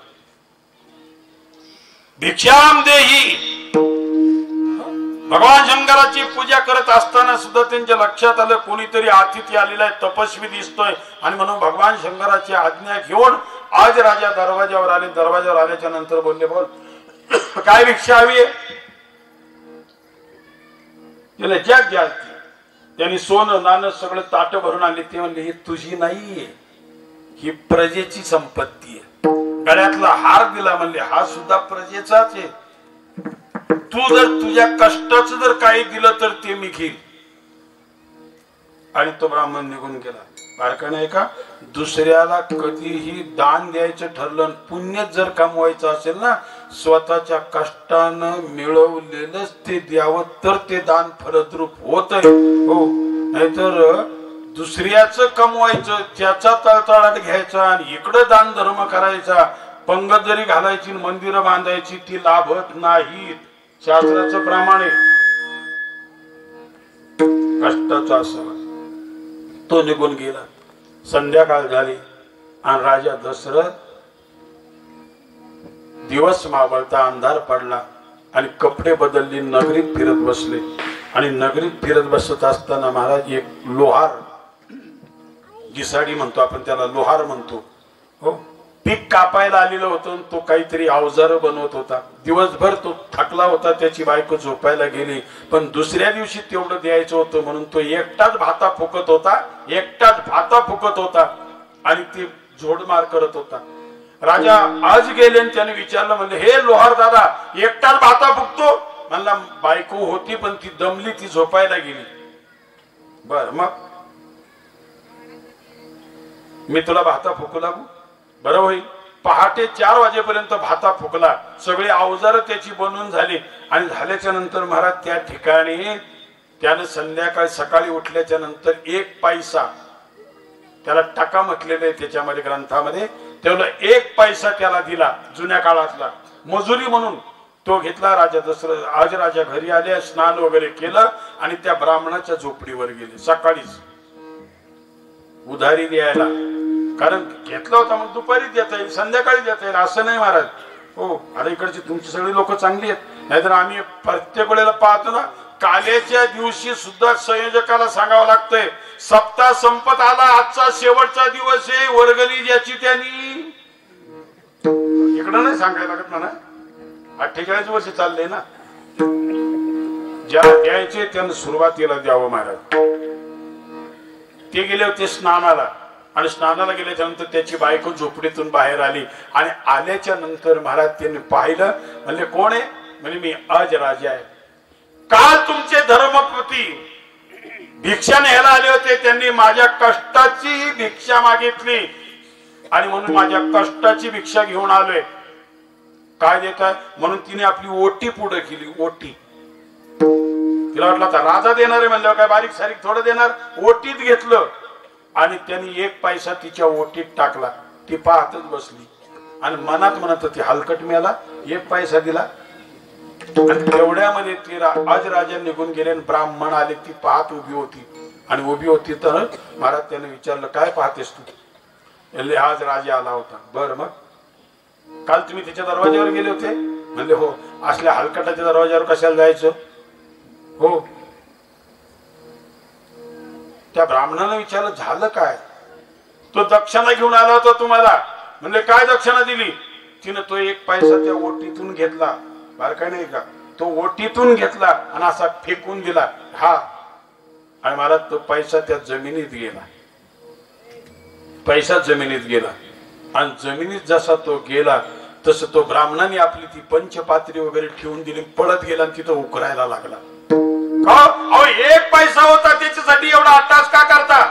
भिक्षाम देही. भगवान शंकराची पूजा करत असताना सुद्धा त्यांच्या लक्षात आलं कोणीतरी अतिथी आलेला आहे, तपस्वी दिसतोय. आणि म्हणून भगवान शंकराची आज्ञा घेऊन आज राजा दरवाज्यावर आले. दरवाज्यावर आल्याच्या नंतर बोलले, बोल काय भिक्षा हवी आहे? त्याला ज्यात द्याल त्यांनी सोनं नाणं सगळं ताट भरून आणले. ते म्हणले, ही तुझी नाहीये, ही प्रजेची संपत्ती आहे. गळ्यातला हार दिला, म्हणले हा सुद्धा प्रजेचाच आहे. तू जर तुझ्या कष्टाचं जर काही दिलं तर ते मी घेईल. आणि तो ब्राह्मण निघून गेला. बारका नाही का, दुसऱ्याला कधीही दान द्यायचं ठरलं, पुण्य जर कमवायचं असेल ना, स्वतःच्या कष्टानं मिळवलेलंच ते द्यावं तर ते दान फलद्रूप होत आहे. हो, नाहीतर दुसऱ्याचं कमवायचं, त्याचा तळतळाट घ्यायचा आणि इकडं दान धर्म करायचा, पंगत जरी घालायची, मंदिरं बांधायची, ती लाभत नाहीत. शास्त्राचं प्रमाण आहे. कष्टाचा असावा. तो निघून गेला. संध्याकाळ झाली आणि राजा दशरथ दिवस मावळता अंधार पडला आणि कपडे बदलले, नगरीत फिरत बसले. आणि नगरीत फिरत बसत असताना महाराज एक लोहार, घिसाडी म्हणतो आपण त्याला, लोहार म्हणतो, हो, पीक कापायला आलेलं होतं. तो काहीतरी अवजार बनवत होता. दिवसभर तो थकला होता. त्याची बायको झोपायला गेली. पण दुसऱ्या दिवशी तेवढं द्यायचं होतं म्हणून तो एकटाच भाता फुकत होता. एकटाच भाता फुकत होता आणि ती जोडमार करत होता. राजा आज गेले आणि त्याने विचारलं, म्हणले, हे लोहार दादा, एकटाच भाता फुकतो? म्हणला, बायको होती पण ती दमली, ती झोपायला गेली. बर, मग मी तुला भाता फुकू लागू? बरं होईल. पहाटे 4 वाजेपर्यंत भाता फुकला. सगळे अवजार त्याची बनवून झाली. आणि झाल्याच्या नंतर महाराज त्या ठिकाणी त्यानं संध्याकाळी सकाळी उठल्याच्या नंतर 1 पैसा, त्याला टका म्हटलेलं आहे त्याच्यामध्ये ग्रंथामध्ये, तेवढा 1 पैसा त्याला दिला. जुन्या काळातला मजुरी म्हणून तो घेतला. राजा दशरथ आज राजा घरी आले, स्नान वगैरे केलं आणि त्या ब्राह्मणाच्या झोपडीवर गेले. सकाळीच उधारी द्यायला, कारण घेतला होता मग दुपारी देता येईल, संध्याकाळी देता येईल असं नाही महाराज. हो, आता इकडची तुमची सगळी लोक चांगली आहेत. नाहीतर आम्ही प्रत्येक वेळेला पाहतो ना, काल्याच्या दिवशी सुद्धा संयोजकाला सांगावं लागतंय, सप्ताह संपत आला, आजचा शेवटचा दिवस आहे, वर्गणी ज्याची त्यांनी. इकडं नाही सांगायला लागत म्हणा. 48 वर्ष चालले ना. ज्या द्यायचे त्यानं सुरुवातीला द्यावं महाराज. ते गेले होते स्नानाला आणि स्नानाला गेल्याच्या नंतर त्याची बायको झोपडीतून बाहेर आली. आणि आल्याच्या नंतर महाराज त्यांनी पाहिलं. म्हणले, कोण आहे? म्हणजे मी आज राजा आहे. काल तुमचे धर्मपती भिक्षा न्यायला आले होते, त्यांनी माझ्या कष्टाची भिक्षा मागितली आणि म्हणून माझ्या कष्टाची भिक्षा घेऊन आलोय. काय देताय? म्हणून तिने आपली ओटी पुढे केली. ओटी तिला वाटलं आता राजा देणार आहे म्हणल्यावर काय बारीक सारीक थोडं देणार. ओटीत घेतलं आणि त्यांनी 1 पैसा तिच्या ओटीत टाकला. ती पाहतच बसली आणि मनात म्हणत होती, हलकट मेला, 1 पैसा दिला. आणि तेवढ्यामध्ये ती आज राजा निघून गेले आणि ब्राह्मण आले. ती पाहत उभी होती आणि उभी होती तर महाराज त्याने विचारलं, काय पाहतेस तू? म्हणले, आज राजा आला होता. बर, मग काल तुम्ही त्याच्या दरवाज्यावर गेले होते? म्हणले, हो. असल्या हलकटाच्या दरवाज्यावर कशाला जायचं? हो. त्या ब्राह्मणाला विचारलं, झालं काय? तो दक्षिणा घेऊन आला होता तुम्हाला. म्हणले, काय दक्षिणा दिली? तिनं तो 1 पैसा त्या ओटीतून घेतला. बारका नाही का, तो ओटीतून घेतला आणि असा फेकून दिला. हा, आणि मला तो पैसा त्या जमिनीत गेला. पैसा जमिनीत गेला आणि जमिनीत जसा तो गेला तसं तो ब्राह्मणाने आपली ती पंचपात्री वगैरे ठेवून दिली, पळत गेला आणि तिथं उकरायला लागला. 1 पैसा होता त्याच्यासाठी एवढा अट्टास का करता?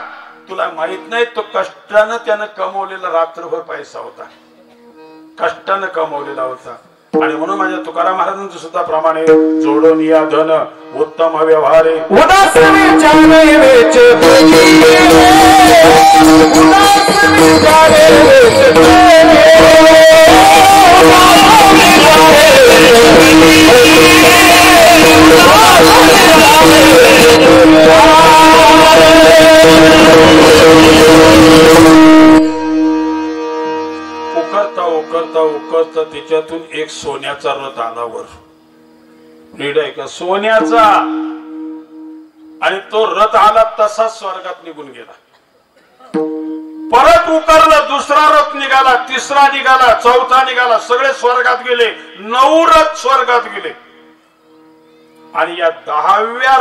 तुला माहित नाही, तो कष्टानं त्यानं कमवलेला रात्रभर पैसा होता. कष्टानं कमवलेला होता. आणि म्हणून माझ्या तुकाराम महाराजांचं सुद्धा प्रमाणे जोडून या धन उत्तम व्यवहारे उदास विचारे वेच उदास विचारे उकरता त्याच्यातून एक सोन्याचा रथ आला वर. नीट आहे का? सोन्याचा. आणि तो रथ आला तसाच स्वर्गात निघून गेला. परत उकरला, दुसरा रथ निघाला, तिसरा निघाला, चौथा निघाला, सगळे स्वर्गात गेले. 9 रथ स्वर्गात गेले. आणि या 10व्या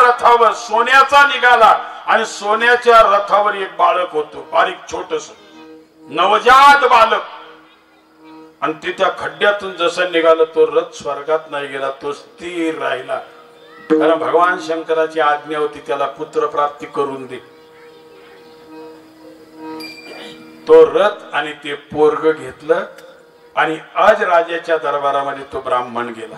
रथावर सोन्याचा निघाला. आणि सोन्याच्या रथावर एक बालक होतो, बारीक छोटस नवजात बालक. आणि ते त्या खड्ड्यातून जसं निघालं तो रथ स्वर्गात नाही गेला, तो स्थिर राहिला. कारण भगवान शंकराची आज्ञा होती त्याला पुत्र प्राप्ती करून दे. तो रथ आणि ते पोरग घेतलं आणि आज राजाच्या दरबारामध्ये तो ब्राह्मण गेला.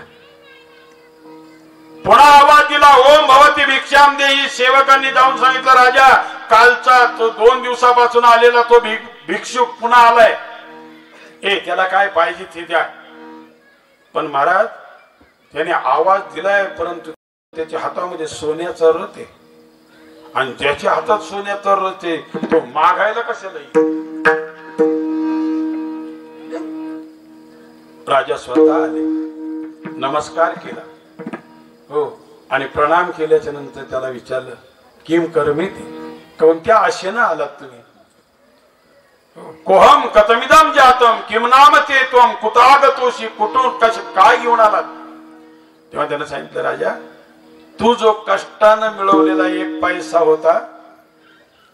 पुन्हा आवाज दिला, ओम भवती भिक्षाम देही. सेवकांनी जाऊन सांगितलं, राजा कालचा तो 2 दिवसापासून आलेला तो भिक्षुक पुन्हा आलाय. त्याला काय पाहिजे ते द्या. पण महाराज त्याने आवाज दिलाय, परंतु त्याच्या हातामध्ये सोन्याचा रथ आहे. आणि ज्याच्या हातात सोन्याचा रथ आहे तो मागायला कशाला येईल? राजा स्वतः आले, नमस्कार केला. हो. आणि प्रणाम केल्याच्या नंतर त्याला विचारलं, किम कर्मेती, कोणत्या आशेनं आलात तुम्ही? कोहम कतमिदम जातम किम नाम ते त्वम कुतागतोषी, कुठून काय घेऊन आलात? तेव्हा त्यानं सांगितलं, राजा तू जो कष्टानं मिळवलेला 1 पैसा होता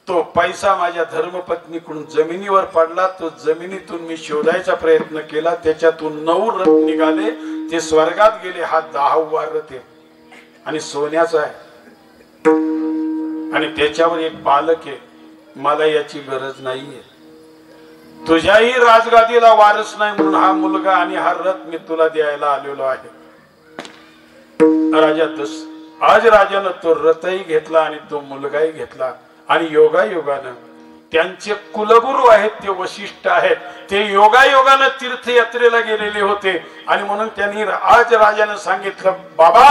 तो पैसा माझ्या धर्मपत्नीकडून जमिनीवर पडला. तो जमिनीतून मी शोधायचा प्रयत्न केला, त्याच्यातून 9 रथ निघाले, ते स्वर्गात गेले. हा 10वा रथ आहे आणि सोन्याचा आहे. आणि त्याच्यावर एक बालक आहे. मला याची गरज नाहीये. तुझ्याही राजगादीला वारस नाही म्हणून हा मुलगा आणि हा रथ मी तुला द्यायला आलेलो आहे. आज राजानं तो रथही घेतला आणि तो मुलगाही घेतला. आणि योगायोगानं त्यांचे कुलगुरू आहेत ते वशिष्ठ आहेत, ते योगायोगानं तीर्थयात्रेला गेलेले होते. आणि म्हणून त्यांनी आज राजानं सांगितलं, बाबा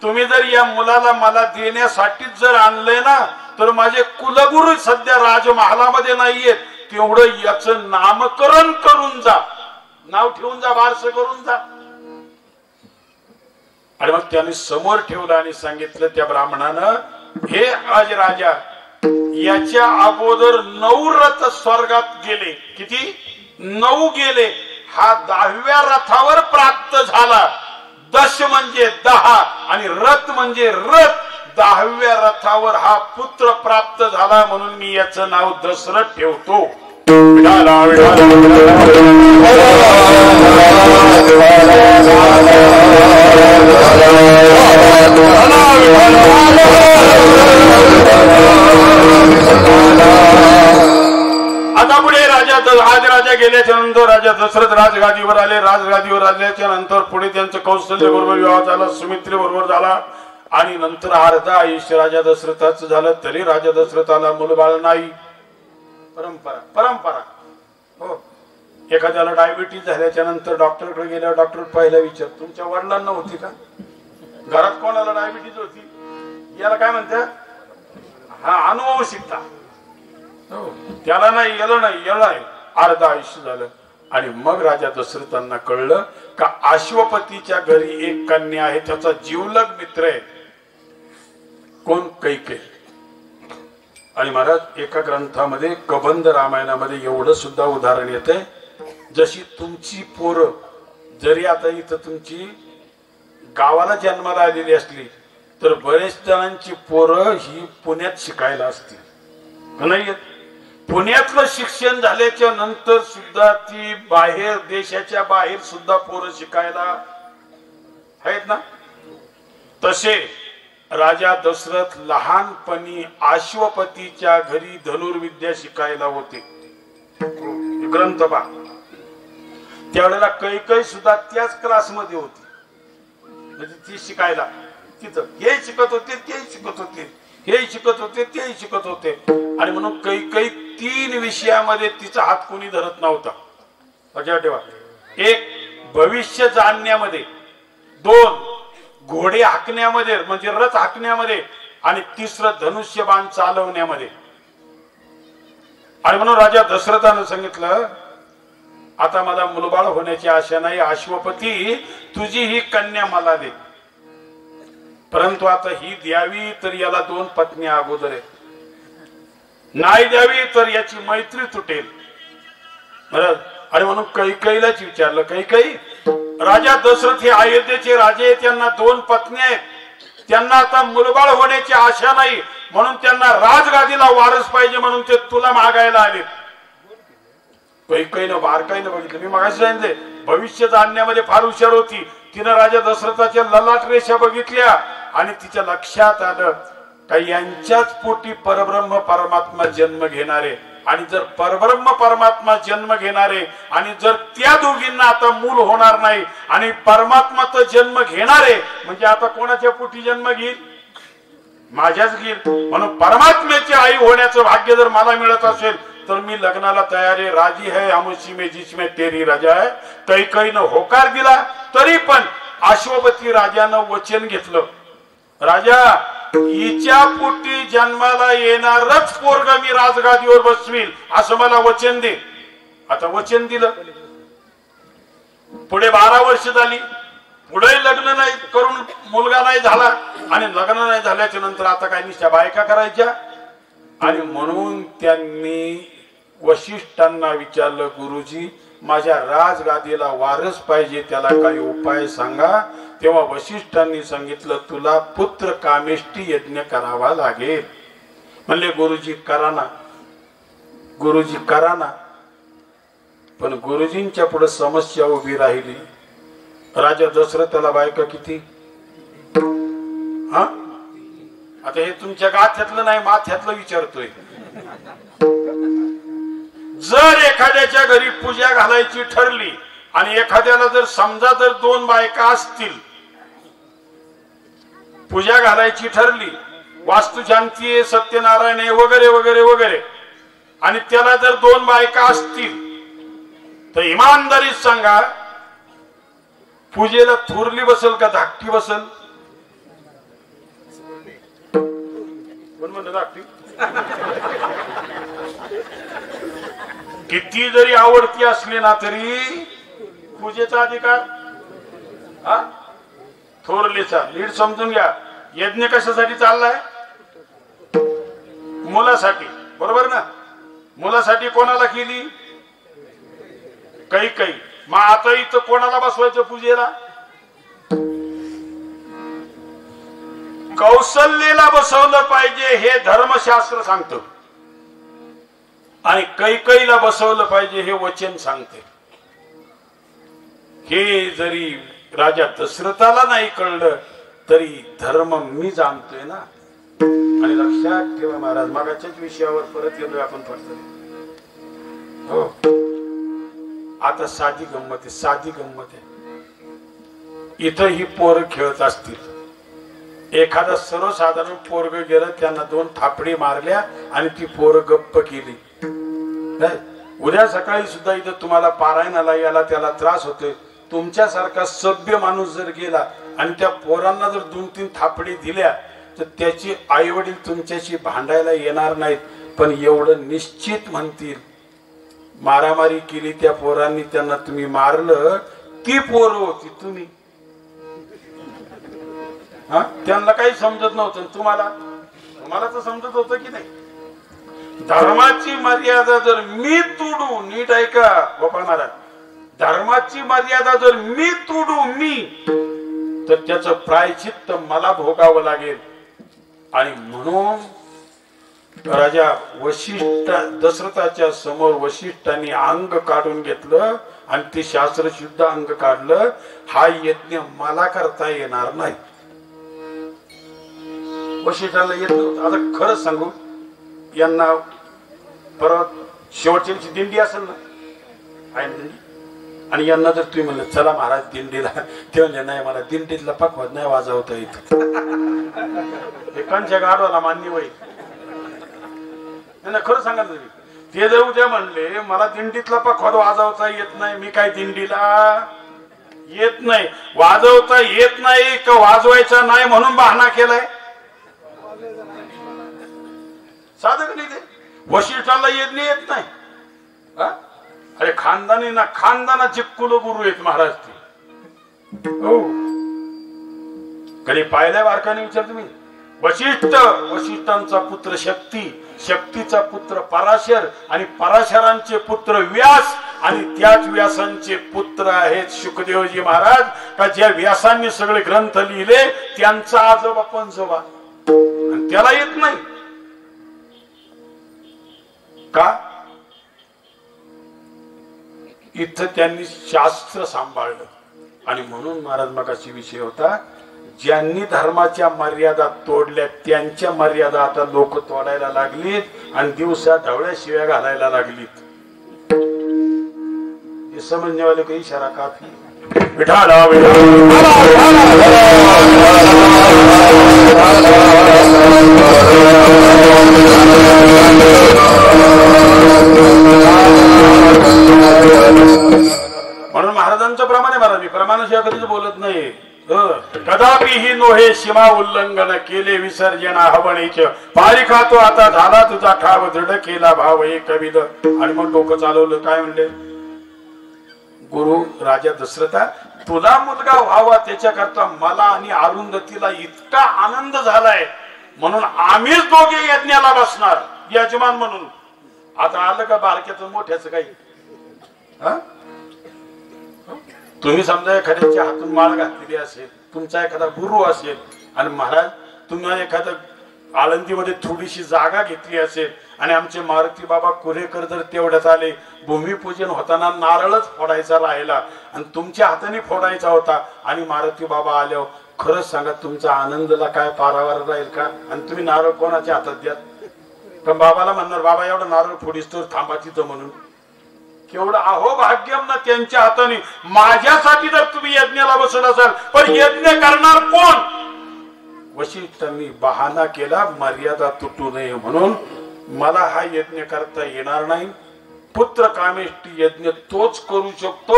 तुम्ही जर या मुलाला मला देण्यासाठीच जर आणलंय ना, तर माझे कुलगुरू सध्या राजमहालामध्ये नाहीयेत, तेवढं याचं नामकरण करून जा, नाव ठेवून जा, बारसं करून जा. आणि मग त्यांनी समोर ठेवलं आणि सांगितलं त्या ब्राह्मणानं, हे आज राजा, याच्या अगोदर 9 रथ स्वर्गात गेले. किती? 9 गेले. हा 10व्या रथावर प्राप्त झाला. दश म्हणजे 10 आणि रथ म्हणजे रथ. 10व्या रथावर हा पुत्र प्राप्त झाला, म्हणून मी याचं नाव दशरथ ठेवतो. आता पुढे आज राजा गेल्याच्या नंतर राजा दशरथ राजगादीवर आले. राजगादीवर आल्याच्या नंतर पुढे त्यांचं कौशल्य बरोबर विवाह झाला, सुमित्रे बरोबर झाला. आणि नंतर अर्धा आयुष्य राजा दशरथाचं झालं, तरी राजा दशरथाला मुलबाळ नाही. परंपरा हो. एखाद्याला डायबिटीज झाल्याच्या नंतर डॉक्टरकडे गेल्यावर डॉक्टर पहिला विचार, तुमच्या वडिलांना होती का? घरात कोणाला डायबिटीज होती? याला काय म्हणतात? हा, अनुवंशिकता. त्याला नाही, याला नाही, याला नाही. अर्ध आयुष्य झालं. आणि मग राजा दशरथांना कळलं का अश्वपतीच्या घरी एक कन्या आहे, त्याचा जीवलग मित्र आहे. कोण? कैकेयी. आणि महाराज एका ग्रंथामध्ये कबंध रामायणामध्ये एवढं सुद्धा उदाहरण येते, जशी तुमची पोरं जरी आता इथं तुमची गावाला जन्माला आलेली असली तर बरेच जणांची पोरं ही पुण्यात शिकायला असतील, नाही? पुण्यातलं शिक्षण झाल्याच्या नंतर सुद्धा ती बाहेर देशाच्या बाहेर सुद्धा पोरं शिकायला आहेत ना. तसे राजा दशरथ लहानपणी अश्वपतीच्या घरी धनुर्विद्या शिकायला होते. ग्रंथ पहा. त्यावेळेला कैकई सुद्धा त्याच क्लासमध्ये होती, म्हणजे ती शिकायला तिथं हे शिकत होते, ते शिकत होते, हे शिकत होते, ते शिकत होते. आणि म्हणून कैकई 3 विषयामध्ये तिचा हात कोणी धरत नव्हता. लक्षात ठेवा, एक भविष्य जाणण्यामध्ये, 2 घोडे हाकण्यामध्ये म्हणजे रथ हाकण्यामध्ये, आणि 3 धनुष्यबाण चालवण्यामध्ये. आणि म्हणून राजा दशरथानं सांगितलं, आता मला मुलबाळ होण्याची आशा नाही, अश्वपती तुझी ही कन्या मला दे, परंतु आता ही द्यावी तर याला 2 पत्न्या अगोदर आहेत, नाही द्यावी तर याची मैत्री तुटेल. बरं, आणि म्हणून कैकईलाच विचारलं, कैकई राजा दशरथ हे अयोध्येचे राजे आहेत, त्यांना 2 पत्नी आहेत, त्यांना आता मुलबाळ होण्याची आशा नाही, म्हणून त्यांना राजगादीला वारस पाहिजे, म्हणून ते तुला मागायला आले. कैकईनं बारकाईनं बघितलं, मी मागाशी सांगितले भविष्य जाणण्यामध्ये फार हुशार होती. तिनं राजा दशरथाच्या ललाट रेषा बघितल्या आणि तिच्या लक्षात आलं का यांच्याच पोटी परब्रह्म परमात्मा जन्म घेणारे, आणि जर परब्रह्म परमात्मा जन्म घेणारे आणि जर त्या दोघींना आता मूल होणार नाही आणि परमात्मा तर जन्म घेणारे, म्हणजे आता कोणाच्या पोटी जन्म घेईल? माझ्याच घेईल. म्हणून परमात्म्याची आई होण्याचं भाग्य जर मला मिळत असेल तर मी लग्नाला तयार आहे. राजी है आमुची में जिसमें तेरी राजा है. कैकईनं होकार दिला, तरी पण अश्वपती राजानं वचन घेतलं, राजा हिच्या पोटी जन्माला येणारच पोरग मी राजगादीवर बसवील असं मला वचन दे. आता वचन दिलं. पुढे 12 वर्ष झाली, पुढे लग्न नाही करून मुलगा नाही झाला, आणि लग्न नाही झाल्याच्या नंतर आता काय निश्चय बायका करायच्या. आणि म्हणून त्यांनी वशिष्ठांना विचारलं, गुरुजी माझ्या राजगादीला वारस पाहिजे, त्याला काही उपाय सांगा. तेव्हा वशिष्ठांनी सांगितलं, तुला पुत्र कामेष्टी यज्ञ करावा लागेल. म्हणले गुरुजी करा ना, गुरुजी करा ना. पण गुरुजींच्या पुढे समस्या उभी राहिली. राजा दशरथाला बायका किती? हा, आता हे तुमच्या गाथ्यातलं नाही माथ्यातलं विचारतोय. जर एखाद्याच्या घरी पूजा घालायची ठरली आणि एखाद्याला जर समजा जर 2 बायका असतील, पूजा घालायची ठरली, वास्तुशांती आहे, सत्यनारायण आहे, वगैरे वगैरे वगैरे, आणि त्याला जर 2 बायका असतील तर इमानदारीत सांगा, पूजेला थोरली बसल का धाकटी बसल? कोण म्हणत धाकटी? किती जरी आवडती असली ना तरी पूजेचा अधिकार थोरलीचा. नीट समजून घ्या, यज्ञ कशासाठी चाललाय? मुलासाठी, बरोबर ना? मुलासाठी कोणाला केली? कैकई. मग आता इथं कोणाला बसवायचं पूजेला? कौशल्येला बसवलं पाहिजे हे धर्मशास्त्र सांगतं, आणि कैकईला बसवलं पाहिजे हे वचन सांगते. हे जरी राजा दशरथाला नाही कळलं तरी धर्म मी जाणतोय ना. आणि लक्षात ठेवा महाराज, मागाच्याच विषयावर परत गेलोय आपण फक्त. हो, आता साधी गंमत आहे, साधी गंमत आहे. इथं ही पोरं खेळत असतील, एखादा सर्वसाधारण पोरग गेलं, त्यांना 2 थापडी मारल्या आणि ती पोरं गप्प केली. उद्या सकाळी सुद्धा इथं तुम्हाला पारायणाला याला त्याला त्रास होतोय. तुमच्यासारखा सभ्य माणूस जर गेला आणि त्या पोरांना जर 2-3 थापडी दिल्या तर त्याची आई वडील तुमच्याशी भांडायला येणार नाहीत, पण एवढं निश्चित म्हणतील, मारामारी केली त्या पोरांनी, त्यांना तुम्ही मारलं, ती पोरं होती तुम्ही. हा, त्यांना काही समजत नव्हतं, तुम्हाला तर समजत होतं की नाही? धर्माची मर्यादा जर मी तोडू, नीट ऐका गोपाळ महाराज, धर्माची मर्यादा जर मी तोडू तर त्याचं प्रायश्चित्त मला भोगावं लागेल. आणि म्हणून राजा वशिष्ठ दशरथाच्या समोर वशिष्ठांनी अंग काढून घेतलं आणि ते शास्त्र शुद्ध अंग काढलं. हा यज्ञ मला करता येणार नाही. वशिष्ठाला येत नव्हतं. आता खरंच सांगू, यांना परत शेवटची दिंडी असेल ना, आहे ना दिंडी, आणि यांना जर तुम्ही म्हणलं चला महाराज दिंडीला, ते म्हणजे नाही मला दिंडीतला पखवाज नाही वाजवता येत. एकांच्या गाडवाला मान्य होईल ना, खरं सांगा तुम्ही. ते जर उद्या म्हणले मला दिंडीतला पखवाज वाजवता येत नाही, मी काय दिंडीला येत नाही, वाजवता येत नाही का वाजवायचा नाही म्हणून बहाणा केलाय. साधक नाही ते. वशिष्ठाला यज्ञ येत नाही. अरे खानदानी ना, खानदानाचे कुलगुरु आहेत महाराज ते. हो, कधी पाहिलंय बारकाने विचार तुम्ही. वशिष्ठांचा पुत्र शक्ती, शक्तीचा पुत्र पराशर आणि पराशरांचे पुत्र व्यास आणि त्याच व्यासांचे पुत्र आहेत शुकदेवजी महाराज. का ज्या व्यासांनी सगळे ग्रंथ लिहिले त्यांचा आजोबा पंजोबा, आणि त्याला येत नाही का? इथं त्यांनी शास्त्र सांभाळलं. आणि म्हणून महाराज मगाशी विषय होता, ज्यांनी धर्माच्या मर्यादा तोडल्या त्यांच्या मर्यादा आता लोक तोडायला लागलीत आणि दिवसा ढवळ्या शिव्या घालायला लागलीत. हे समजणे वाले काही इशारा काफी. विठाला म्हणून महाराजांचं प्रमाण आहे. महाराज मी प्रमाणाशिवाय कधीच बोलत नाही. कदापिही नोहे सीमा उल्लंघन केले विसर्जन हवणीच पारिखा तो आता झाला तुझा ठाव दृढ केला भाव हे कविद. आणि मग डोकं चालवलं. काय म्हणले गुरु राजा दशरथा, तुला मुलगा व्हावा त्याच्याकरता मला आणि अरुंधतीला इतका आनंद झालाय म्हणून आम्हीच दोघे यज्ञाला बसणार यजमान म्हणून. आता आलं का बारक्याचं मोठ्याचं काही? तुम्ही समजा एखाद्याच्या हातून माळ घातलेली असेल, तुमचा एखादा गुरु असेल आणि महाराज तुम्ही एखादा आळंदीमध्ये थोडीशी जागा घेतली असेल आणि आमचे मारुती बाबा कुरेकर जर तेवढ्यात आले, भूमिपूजन होताना नारळच फोडायचा राहिला आणि तुमच्या हाताने फोडायचा होता आणि मारुती बाबा आल्यावर खरंच सांगा तुमचा आनंदला काय पारावर राहील का? आणि तुम्ही नारळ कोणाच्या हातात द्या? पण बाबाला म्हणणार बाबा एवढा नारळ फोडीस तर थांबा तिथं म्हणून. केवढं अहो भाग्यम ना त्यांच्या हाताने. माझ्यासाठी जर तुम्ही यज्ञाला बसत असाल पण यज्ञ करणार कोण? वशिष्ठांनी बहाणा केला मर्यादा तुटू नये म्हणून. मला हा यज्ञ करता येणार नाही. पुत्र कामेष्टी यज्ञ तोच करू शकतो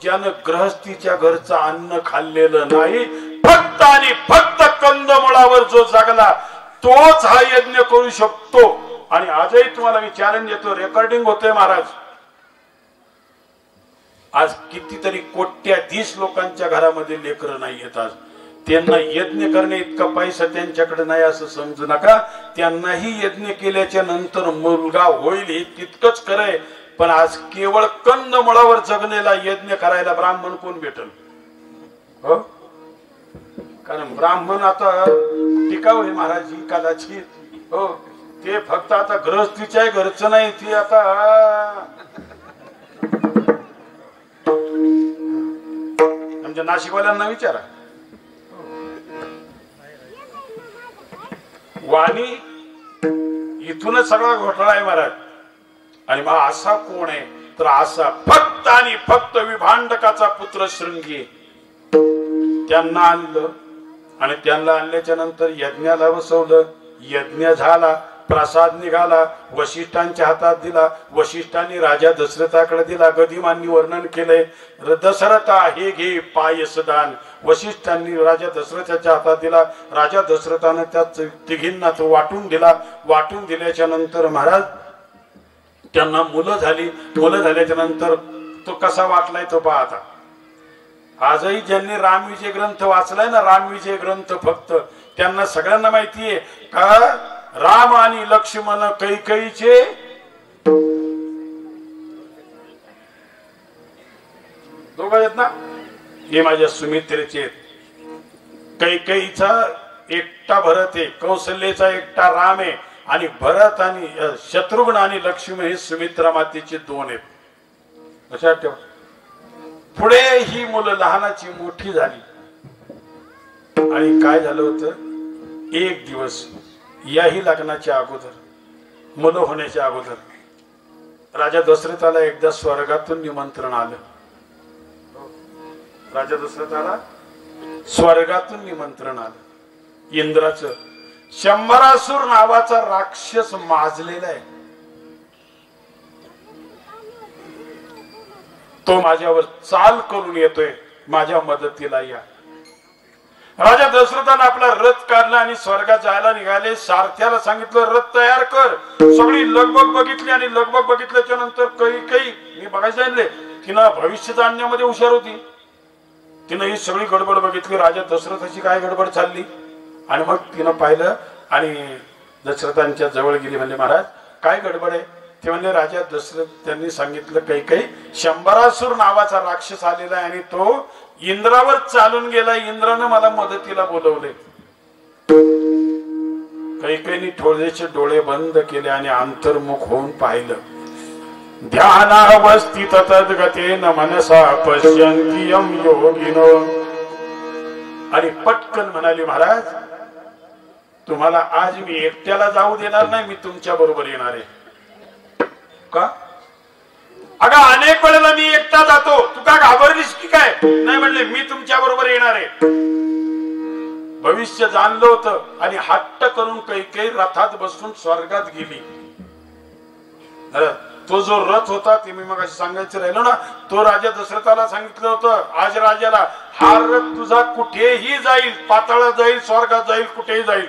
ज्यानं गृहस्थीच्या घरचं अन्न खाल्लेलं नाही. फक्त आणि फक्त कंदमुळावर जो जगला तोच हा यज्ञ करू शकतो. आणि आजही तुम्हाला मी चॅलेंज देतो, रेकॉर्डिंग होतोय महाराज. आज कितीतरी कोट्याधीश लोकांच्या घरामध्ये लेकरं नाही येत. आज त्यांना यज्ञ करणे इतका पैसा त्यांच्याकडे नाही असं समजू नका. त्यांनाही यज्ञ केल्याच्या नंतर मुलगा होईल हे तितकंच खरंय. पण आज केवळ कंदमुळावर जगलेला यज्ञ करायला ब्राह्मण कोण भेटल? हो, कारण ब्राह्मण आता टिकाव आहे महाराज ही कदाचित. हो, ते फक्त आता गृहस्थीच्या घरचं नाही, ते आता आमच्या नाशिकवाल्यांना विचारा. वाणी इथूनच सगळा घोटाळा आहे महाराज. आणि मग असा कोण आहे तर असा फक्त आणि फक्त विभांडकाचा पुत्र शृंगी. त्यांना आणलं आणि त्यांना आणल्याच्या नंतर यज्ञाला बसवलं. यज्ञ झाला, प्रसाद निघाला, वशिष्ठांच्या हातात दिला. वशिष्ठांनी राजा दशरथाकडे दिला. गदिमांनी वर्णन केलंय, दशरथा हे घे पायसदान. वशिष्ठांनी राजा दशरथाच्या हातात दिला. राजा दशरथाने त्या तिघींना तो वाटून दिला. वाटून दिल्याच्या नंतर महाराज त्यांना मुलं झाली. मुलं झाल्याच्या नंतर तो कसा वाटलाय तो पहा. आता आजही ज्यांनी रामविजय ग्रंथ वाचलाय ना, रामविजय ग्रंथ, फक्त त्यांना सगळ्यांना माहितीये का राम आणि लक्ष्मण कैकेयीचे दोघं आहेत ना, हे माझ्या सुमित्रेचे. कैकेयीचा एकटा भरत आहे, कौशल्याचा एकटा राम आहे आणि भरत आणि शत्रुघ्न आणि लक्ष्मण हे सुमित्रा मातेचे दोन आहेत. लक्षात ठेवा. पुढे ही मुलं लहानाची मोठी झाली आणि काय झालं होतं, एक दिवस याही लग्नाच्या अगोदर, मुलं होण्याच्या अगोदर राजा दशरथाला एकदा स्वर्गातून निमंत्रण आलं. राजा दशरथाला स्वर्गातून निमंत्रण आलं इंद्राचं. शंभरासूर नावाचा राक्षस माजलेला आहे, तो माझ्यावर चाल करून येतोय, माझ्या मदतीला या. राजा दशरथाने आपला रथ काढला आणि स्वर्गात जायला निघाले. सारथ्याला सांगितलं रथ तयार कर. सगळी लगबग बघितली आणि लगबग बघितल्याच्या नंतर काही मी बघायला सांगितले, तिनं भविष्य जाणण्यामध्ये हुशार होती. तिनं ही सगळी गडबड बघितली, राजा दशरथाची काय गडबड चालली. आणि मग तिनं पाहिलं आणि दशरथांच्या जवळ गेली. म्हणले महाराज काय गडबड आहे. ते म्हणले राजा दशरथ त्यांनी सांगितलं काही शंभरासूर नावाचा राक्षस आलेला आहे आणि तो इंद्रावर चालून गेला, इंद्रानं मला मदतीला बोलवले. काही थोडेसे डोळे बंद केले आणि अंतर्मुख होऊन पाहिलं. ध्यानावस्थित तद्गतेन मनसा पश्यन्ति यं योगिनो. आणि पटकन म्हणाली महाराज तुम्हाला आज मी एकट्याला जाऊ देणार नाही, मी तुमच्या बरोबर येणार आहे. का अगं अनेक वेळेला मी एकटा जातो, तू का घाबरलीस की काय. नाही म्हणले मी तुमच्या बरोबर येणार आहे. भविष्य जाणलं होतं आणि हट्ट करून काही रथात बसून स्वर्गात गेली. तो जो रथ होता ते मी मग सांगायचं राहिलो ना, तो राजा दशरथाला सांगितलं होतं आज राजाला, हा रथ तुझा कुठेही जाईल, पाताळात जाईल, स्वर्गात जाईल, कुठेही जाईल.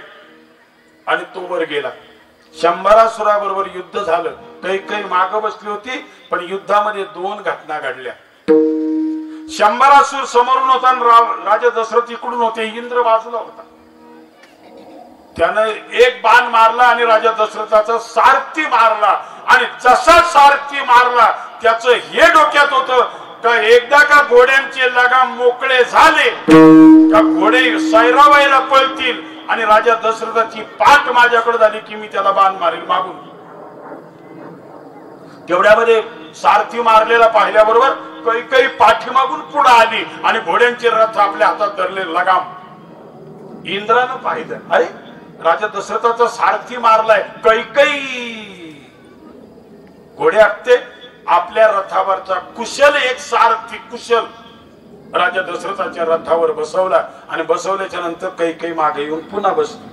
आणि तो वर गेला. शंभरासुराबरोबर युद्ध झालं. काही माग बसली होती, पण युद्धामध्ये दोन घटना घडल्या. शंभरासूर समोरून होता आणि राजा दशरथ इकडून होते. इंद्र बाजूला होता. त्यानं एक बाण मारला आणि राजा दशरथाचा सारथी मारला. आणि जसा सारथी मारला त्याचं हे डोक्यात होतं का एकदा का घोड्यांचे लगाम मोकळे झाले का घोडे सैरावायला पळतील आणि राजा दशरथाची पाठ माझ्याकडे झाली की मी त्याला बाण मारेल मागून. तेवढ्यामध्ये सारथी मारलेला पाहिल्याबरोबर काही पाठीमागून पुढे आली आणि घोड्यांचे रथ आपल्या हातात धरले लगाम. इंद्रानं पाहिलं, अरे राजा दशरथाचा सारथी मारलाय. काही घोडे आखते आपल्या रथावरचा कुशल एक सारथी कुशल राजा दशरथाच्या रथावर बसवला आणि बसवल्याच्या नंतर काही मागे येऊन पुन्हा बसली.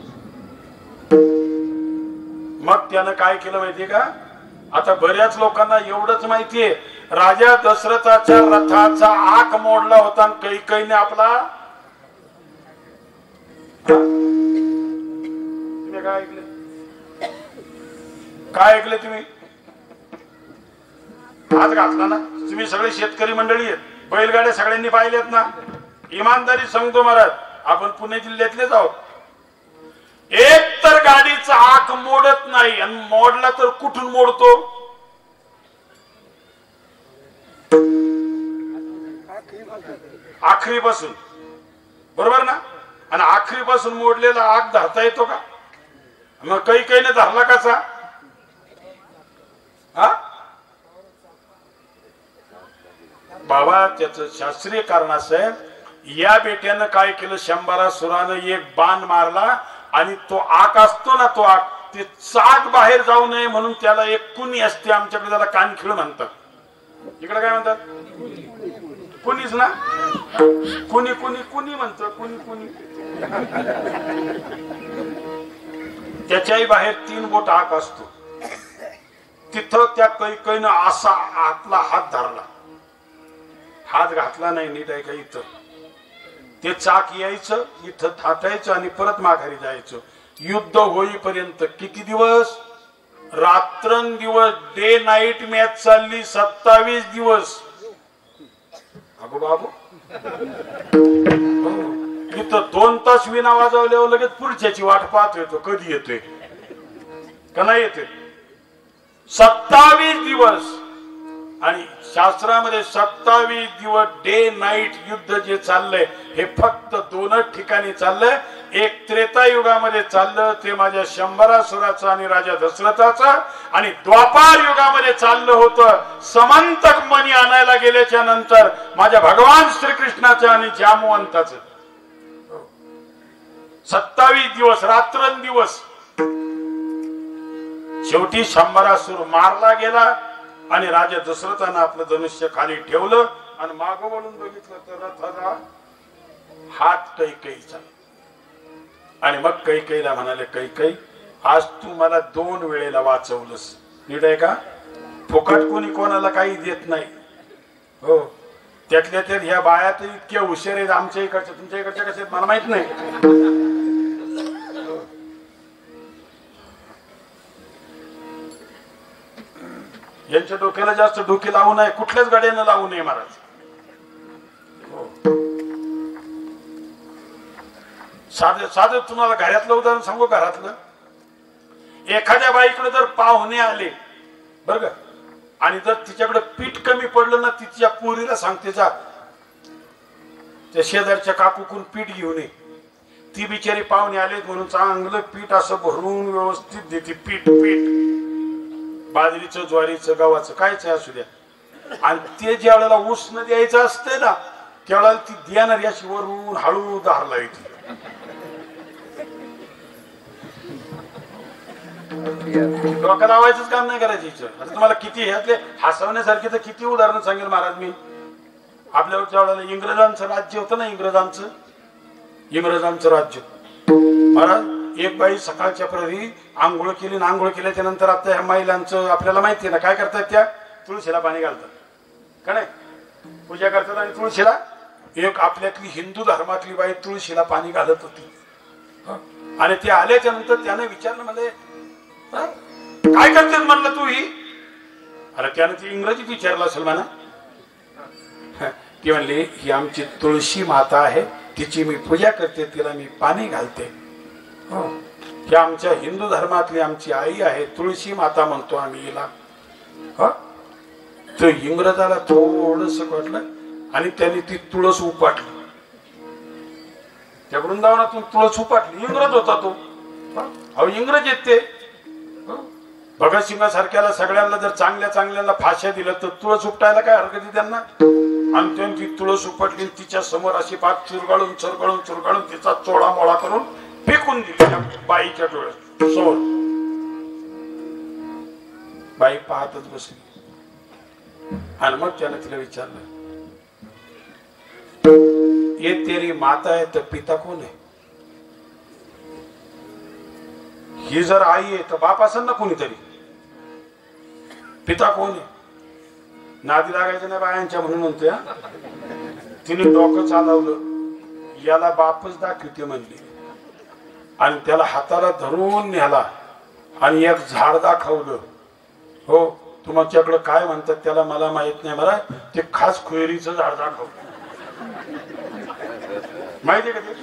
मग त्यानं काय केलं माहितीये का, आता बऱ्याच लोकांना एवढंच माहितीये राजा दशरथाच्या रथाचा आक मोडला होता आणि कैकेयीने आपला काय ऐकले तुम्ही हात घातला ना. तुम्ही सगळे शेतकरी मंडळी आहेत, बैलगाड्या सगळ्यांनी पाहिल्यात ना. इमानदारी सांगतो महाराज, आपण पुणे जिल्ह्यातलेच आहोत. एक तर गाडीचा आक मोडत नाही आणि मोडला तर कुठून मोडतो, आखरीपासून, बरोबर ना. आणि आखरीपासून मोडलेला आक धरता येतो का. मग कैकेयीने धरला कसा. हा बाबा त्याच शास्त्रीय कारण असं आहे. या बेट्यानं काय केलं, शंभरासुरानं एक बाण मारला आणि तो आक असतो ना, तो आक ते चाक बाहेर जाऊ नये म्हणून त्याला एक कुणी असते, आमच्याकडे त्याला कानखिळ म्हणतात. इकडे काय म्हणतात, कुणीच ना. कुणी कुणी कुणी म्हणतो, कुणी कुणी. त्याच्याही बाहेर 3 बोट आक असतो. तिथं त्या कैकेयीनं असा आतला हात धरला, हात घातला नाही नीट आहे का. इथं ते चाक यायचं, इथं थाटायचं आणि परत माघारी जायचं. युद्ध होईपर्यंत किती दिवस, रात्रंदिवस, डे नाईट मॅच चालली 27 दिवस. अगो बाबू, इथं 2 तास विना वाजवल्यावर लगेच पुढच्याची वाट पाहत येतो, कधी येतोय का नाही येते. 27 दिवस. आणि शास्त्रामध्ये 27 दिवस डे नाईट युद्ध जे चाललंय हे फक्त 2च ठिकाणी चाललंय. एक त्रेतायुगामध्ये चाललं ते माझ्या शंभरासुराचं आणि राजा दशरथाचं, आणि द्वापार युगामध्ये चाललं होतं समंतक मणी आणायला गेल्याच्या नंतर माझ्या भगवान श्रीकृष्णाचं आणि जामवंताचं. 27 दिवस रात्रंदिवस. शेवटी शंभरासुर मारला गेला आणि राजा दशरथानं आपलं धनुष्य खाली ठेवलं आणि मागं वळून बघितलं तर रथाचा हात कैकेयीचा. आणि मग कैकेयीला म्हणाले, कैकेयी आज तू मला 2 वेळेला वाचवलंस. नीट आहे का? फुकट कोणी कोणाला काही देत नाही. हो, त्यातल्या त्यात ह्या बाया तर इतक्या हुशार आहेत आमच्या इकडच्या, तुमच्या इकडच्या कसे आहेत मला माहित नाही. यांच्या डोक्याला जास्त डोके लावू नये, कुठल्याच गाड्यानं लावू नये महाराज. साधं साधं तुम्हाला घरातलं उदाहरण सांगू. घरातलं एखाद्या बाईकडे जर पाहुणे आले बर का, आणि जर तिच्याकडे पीठ कमी पडलं ना, तिच्या पोरीला सांगते जा त्या शेजारच्या काकूकून पीठ घेऊन ये. ती बिचारी पाहुणे आले म्हणून चांगलं पीठ असं भरून व्यवस्थित देते. पीठ पीठ बाजरीचं, ज्वारीचं, गव्हाचं, कायच असू द्या. आणि ते ज्या वेळेला उष्ण द्यायचं असते ना, त्यावेळेला ती देणारी अशी वरून हळू धारला येते. डोकं लावायचंच काम नाही करायचं. आता तुम्हाला किती ह्यातले हसवण्यासारखे तर किती उदाहरणं सांगेल महाराज मी. आपल्यावर ज्या वेळेला इंग्रजांचं राज्य होतं ना, इंग्रजांचं राज्य महाराज, एक बाई सकाळच्या प्रहरी आंघोळ केली, आंघोळ केल्याच्या नंतर आता ह्या महिलांचं आपल्याला माहिती ना काय करतात, त्या तुळशीला पाणी घालतात का नाही, पूजा करतात. आणि तुळशीला एक आपल्यातली हिंदू धर्मातली बाई तुळशीला पाणी घालत होती. आणि ते आल्याच्या नंतर त्याने विचारलं, म्हणजे काय करतेस म्हणलं तू ही. अरे त्यानं ती इंग्रजीत विचारलं असेल म्हणा. ती म्हणली, ही आमची तुळशी माता आहे, तिची मी पूजा करते, तिला मी पाणी घालते. ही आमच्या हिंदू धर्मातली आमची आई आहे, तुळशी माता म्हणतो आम्ही हिला. तो इंग्रजाला थोडस वाटलं आणि त्यांनी ती तुळस उपाटली. त्या वृंदावनातून तुळस उपाटली. इंग्रज होता तो. अहो इंग्रज आहेत ते. भगतसिंग सारख्याला सगळ्यांना जर चांगल्या चांगल्याला फाश्या दिलं तर तुळस उपटायला काय हरकत त्यांना. आणि त्यांनी ती तुळस उपटली, तिच्या समोर अशी पाक चुरगाळून चुरगाळून चुरगाळून तिचा चोळा मोळा करून फेकून दिली बाईच्या डोळ्यात समोर. बाई पाहतच बसली. आणि मग त्यानं तिला विचारलं, ये तेरी माता आहे तर पिता कोण आहे. ही जर आई आहे तर बाप असेल ना कोणीतरी, पिता कोण आहे. नादी लागायचं नाही बायांच्या म्हणून म्हणते. तिने डोकं चालवलं, याला बापच दाखवते म्हणली. आणि त्याला हाताला धरून न्याला आणि एक झाड दाखवलं. हो, तुमच्याकडे काय म्हणतात त्याला मला माहित नाही, मला ते खास खुयरीचं झाड दाखवलं. माहिती का ते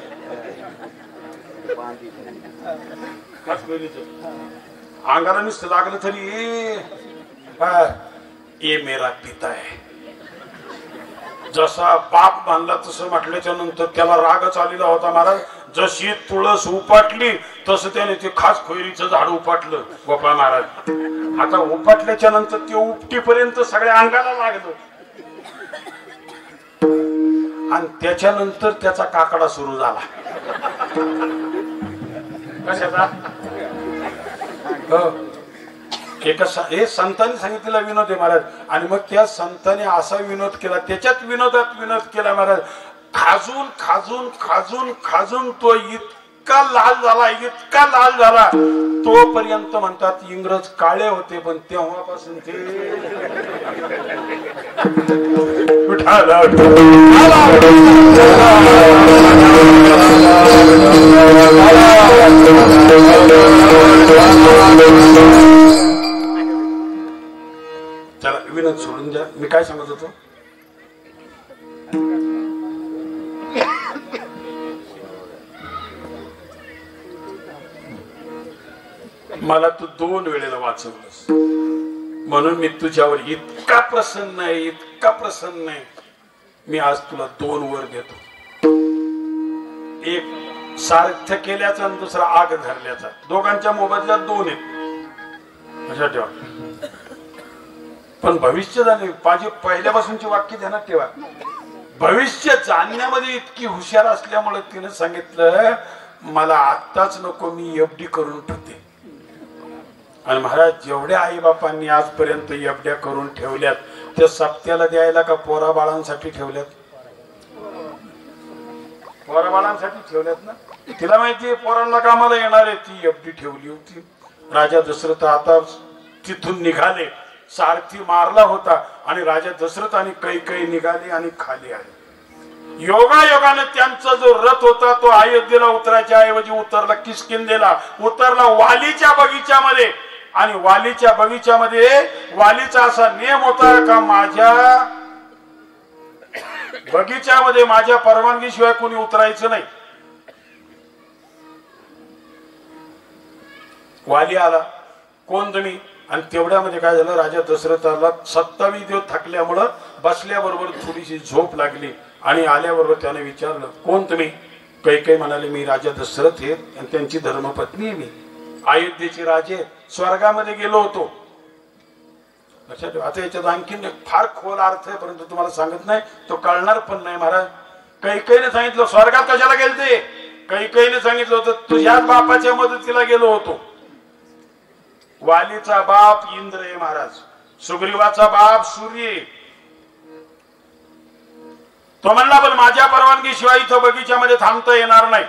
खास खुयरीचं. अंगाला नुसतं लागलं तरी ये मेरा पिता आहे. जसा बाप मानला तसं म्हटल्याच्या नंतर त्याला रागच आलेला होता महाराज. जशी तुळस उपाटली तसं त्याने ते खास खोयरीचं झाड उपाटलं गोपाळ महाराज. आता उपाटल्याच्या नंतर ते उपटीपर्यंत सगळ्या अंगाला लागलं. आणि त्याच्यानंतर त्याचा काकडा सुरू झाला. कशाचा. हे संतांनी सांगितलेला विनोद आहे महाराज. आणि मग त्या संतांनी असा विनोद केला, त्याच्यात विनोदात विनोद केला महाराज. खाजून खाजून खाजून खाजून तो इतका लाल झाला, इतका लाल झाला. तोपर्यंत म्हणतात इंग्रज काळे होते, पण तेव्हापासून ते चला विनोद सोडून द्या. मी काय सांगत होतो. मला तू 2 वेळेला वाचवलंस म्हणून मी तुझ्यावर इतका प्रसन्न आहे, इतका प्रसन्न आहे. मी आज तुला 2 वर देतो. एक सार्थ केल्याचा आणि दुसरा आग धरल्याचा. दोघांच्या मोबदल्यात 2 आहेत. लक्षात ठेवा. पण भविष्य जाणे माझी पहिल्यापासूनची वाक्य ध्यानात ठेवा. भविष्य जाणण्यामध्ये इतकी हुशार असल्यामुळे तिने सांगितलं, मला आत्ताच नको, मी एफडी करून ठेवते. आणि महाराज जेवढ्या आई बापांनी आजपर्यंत एफड्या करून ठेवल्यात त्या सप्त्याला द्यायला का पोरा बाळांसाठी ठेवल्यात? पोरा बाळांसाठी ठेवल्यात ना. तिला माहितीये पोरांना कामाला येणार आहे, ती एफडी ठेवली होती. राजा दशरथ आता तिथून निघाले, सारथी मारला होता आणि राजा दशरथ आणि कैकेयी निघाले आणि खाली आले. योगायोगाने त्यांचा जो रथ होता तो अयोध्येला उतरायच्या ऐवजी उतरला किष्किंधेला, उतरला वालीच्या बगीच्यामध्ये. आणि वालीच्या बगीच्यामध्ये वालीचा असा नियम होता का माझ्या बगीच्यामध्ये माझ्या परवानगीशिवाय कोणी उतरायचं नाही. वाली आला, कोण तुम्ही? आणि तेवढ्यामध्ये काय झालं, राजा दशरथाला 27 दिवस थकल्यामुळं बसल्याबरोबर थोडीशी झोप लागली आणि आल्याबरोबर त्याने विचारलं, कोण तुम्ही? कैकेयी म्हणाले, मी राजा दशरथ आहे आणि त्यांची धर्मपत्नी आहे. मी अयोध्येचे राजे, स्वर्गामध्ये गेलो होतो. लक्षात ठेवा. आता याच्यात आणखीन फार खोल अर्थ आहे, परंतु तुम्हाला सांगत नाही, तो कळणार पण नाही. महाराज कैकेयीने सांगितलं, स्वर्गात कशाला गेलते? कैकेयीने सांगितलं होतं, तुझ्याच बापाच्या मदतीला गेलो होतो. वालीचा बाप इंद्र आहे महाराज, सुग्रीवाचा बाप सूर्य. तो म्हणला, पण माझ्या परवानगीशिवाय इथं बगीच्यामध्ये थांबता येणार नाही.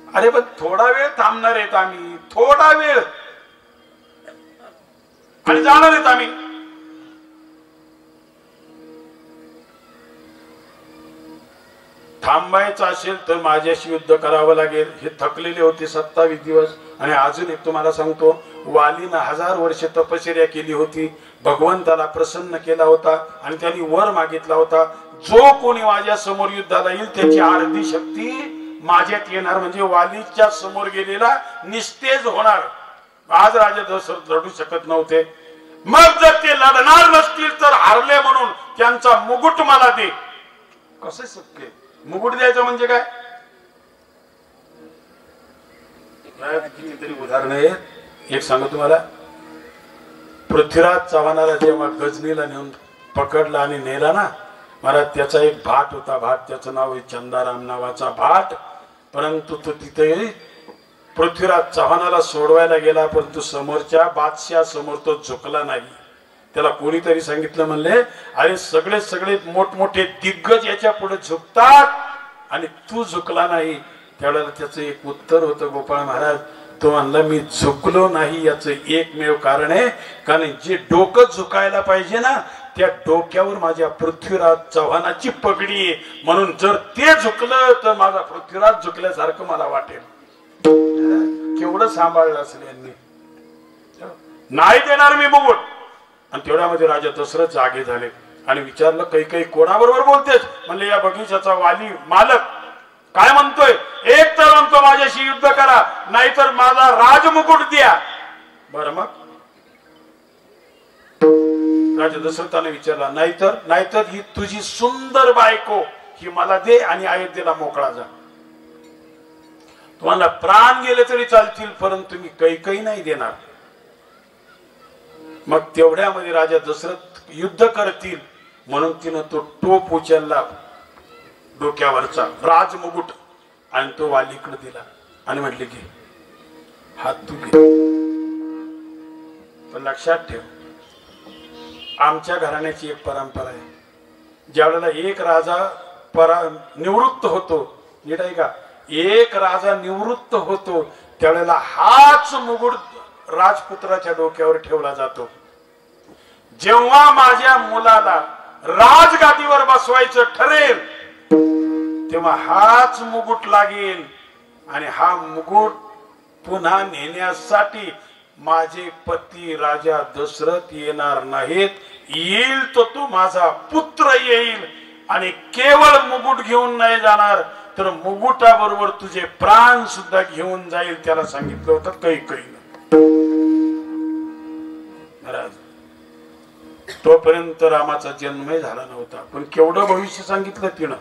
अरे पण थोडा वेळ थांबणार आहेत आम्ही, थोडा वेळ, आणि जाणार आहेत आम्ही. थांबायचं असेल तर माझ्याशी युद्ध करावं लागेल. हे थकलेले होते 27 दिवस. आणि अजून एक तुम्हाला सांगतो, वालीनं 1000 वर्ष तपश्चर्या केली होती, भगवंताला प्रसन्न केला होता आणि त्यांनी वर मागितला होता, जो कोणी माझ्या समोर युद्धाला येईल त्याची अर्धी शक्ती माझ्यात येणार, म्हणजे वालीच्या समोर गेलेला निस्तेज होणार. आज राजा दशरथ लढू शकत नव्हते. मग जर ते लढणार नसतील तर हारले म्हणून त्यांचा मुकुट मला दे. कसं शक्य? मुकुट द्यायचं म्हणजे काय? कितीतरी उदाहरण आहेत. एक सांगतो तुम्हाला, पृथ्वीराज चव्हाणाला जेव्हा गजनीला नेऊन पकडला आणि नेला ना महाराज, त्याचा एक भाट होता. भाट, त्याचं नाव आहे चंदाराम नावाचा भाट. परंतु तो तिथे पृथ्वीराज चव्हाणाला सोडवायला गेला, परंतु समोरच्या बादशाह समोर तो झुकला नाही. त्याला कोणीतरी सांगितलं, म्हणले अरे सगळे सगळे मोठमोठे दिग्गज याच्या पुढे झुकतात आणि तू झुकला नाही. त्यावेळेला त्याचं एक उत्तर होतं गोपाळ महाराज, तो म्हणला मी झुकलो नाही याचं एकमेव कारण आहे, कारण जे डोकं झुकायला पाहिजे ना त्या डोक्यावर माझ्या पृथ्वीराज चव्हाणाची पगडी आहे, म्हणून जर ते झुकलं तर माझा पृथ्वीराज झुकल्यासारखं मला वाटेल. केवढं सांभाळलं असेल यांनी. नाही देणार मी मुकुट. आणि तेवढ्यामध्ये राजा दशरथ जागे झाले आणि विचारलं, कैकेयी कोणाबरोबर बोलतेस? म्हणले या बगीच्याचा वाली मालक. काय म्हणतोय? एक तर म्हणतो माझ्याशी युद्ध करा, नाहीतर माझा राजमुकुट द्या. बरं मग राजा दशरथाने विचारला, नाहीतर ही तुझी सुंदर बायको ही मला दे आणि अयोध्येला मोकळा जा. तुम्हाला प्राण गेले तरी चालतील, परंतु मी कैकेयी नाही देणार. मग तेवढ्यामध्ये राजा दशरथ युद्ध करतील म्हणून तिनं तो टोप उचलला डोक्यावरचा राजमुकुट आणि तो वालीकडे दिला आणि म्हटले की हात तू घे. पण लक्षात ठेव, आमच्या घराण्याची एक परंपरा आहे, ज्या वेळेला एक राजा निवृत्त होतो, नीट आहे का, एक राजा निवृत्त होतो त्यावेळेला हाच मुकुट राजपुत्राच्या डोक्यावर ठेवला जातो. जेव्हा माझ्या मुलाला राजगादीवर बसवायचं ठरेल तेव्हा हाच मुकुट लागेल आणि हा मुकुट पुन्हा नेण्यासाठी माझे पती राजा दशरथ येणार नाहीत. येईल तो माझा पुत्र येईल आणि केवळ मुकुट घेऊन नाही जाणार तर मुकुटाबरोबर तुझे प्राण सुद्धा घेऊन जाईल. त्याला सांगितलं होतं कैकेयीनं. महाराज तोपर्यंत रामाचा जन्मही झाला नव्हता, पण केवढं भविष्य सांगितलं तिनं.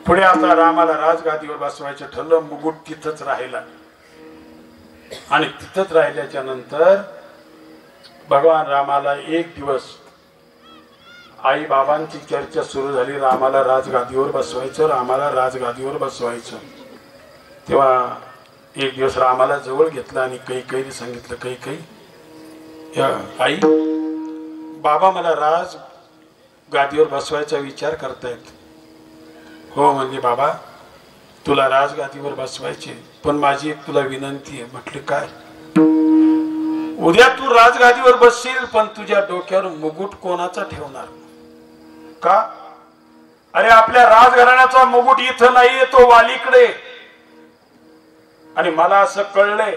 पुढे आता रामाला राजगादीवर बसवायचं ठरलं, मुकुट तिथंच राहिला आणि तिथंच राहिल्याच्या नंतर भगवान रामाला एक दिवस आई बाबांची चर्चा सुरू झाली, रामाला राजगादीवर बसवायचं, रामाला राजगादीवर बसवायचं. तेव्हा एक दिवस रामाला जवळ घेतला आणि कैकेयीने सांगितलं, कैकेयी आई बाबा मला राज गादीवर बसवायचा विचार करतायत. हो म्हणजे बाबा तुला राजगादीवर बसवायचे, पण माझी एक तुला विनंती आहे. म्हटले काय? उद्या तू राजगादीवर बसशील, पण तुझ्या डोक्यावर मुकुट कोणाचा ठेवणार? का? अरे आपल्या राजघराण्याचा मुकुट इथं नाहीये, तो वालीकडे. आणि मला असं कळलंय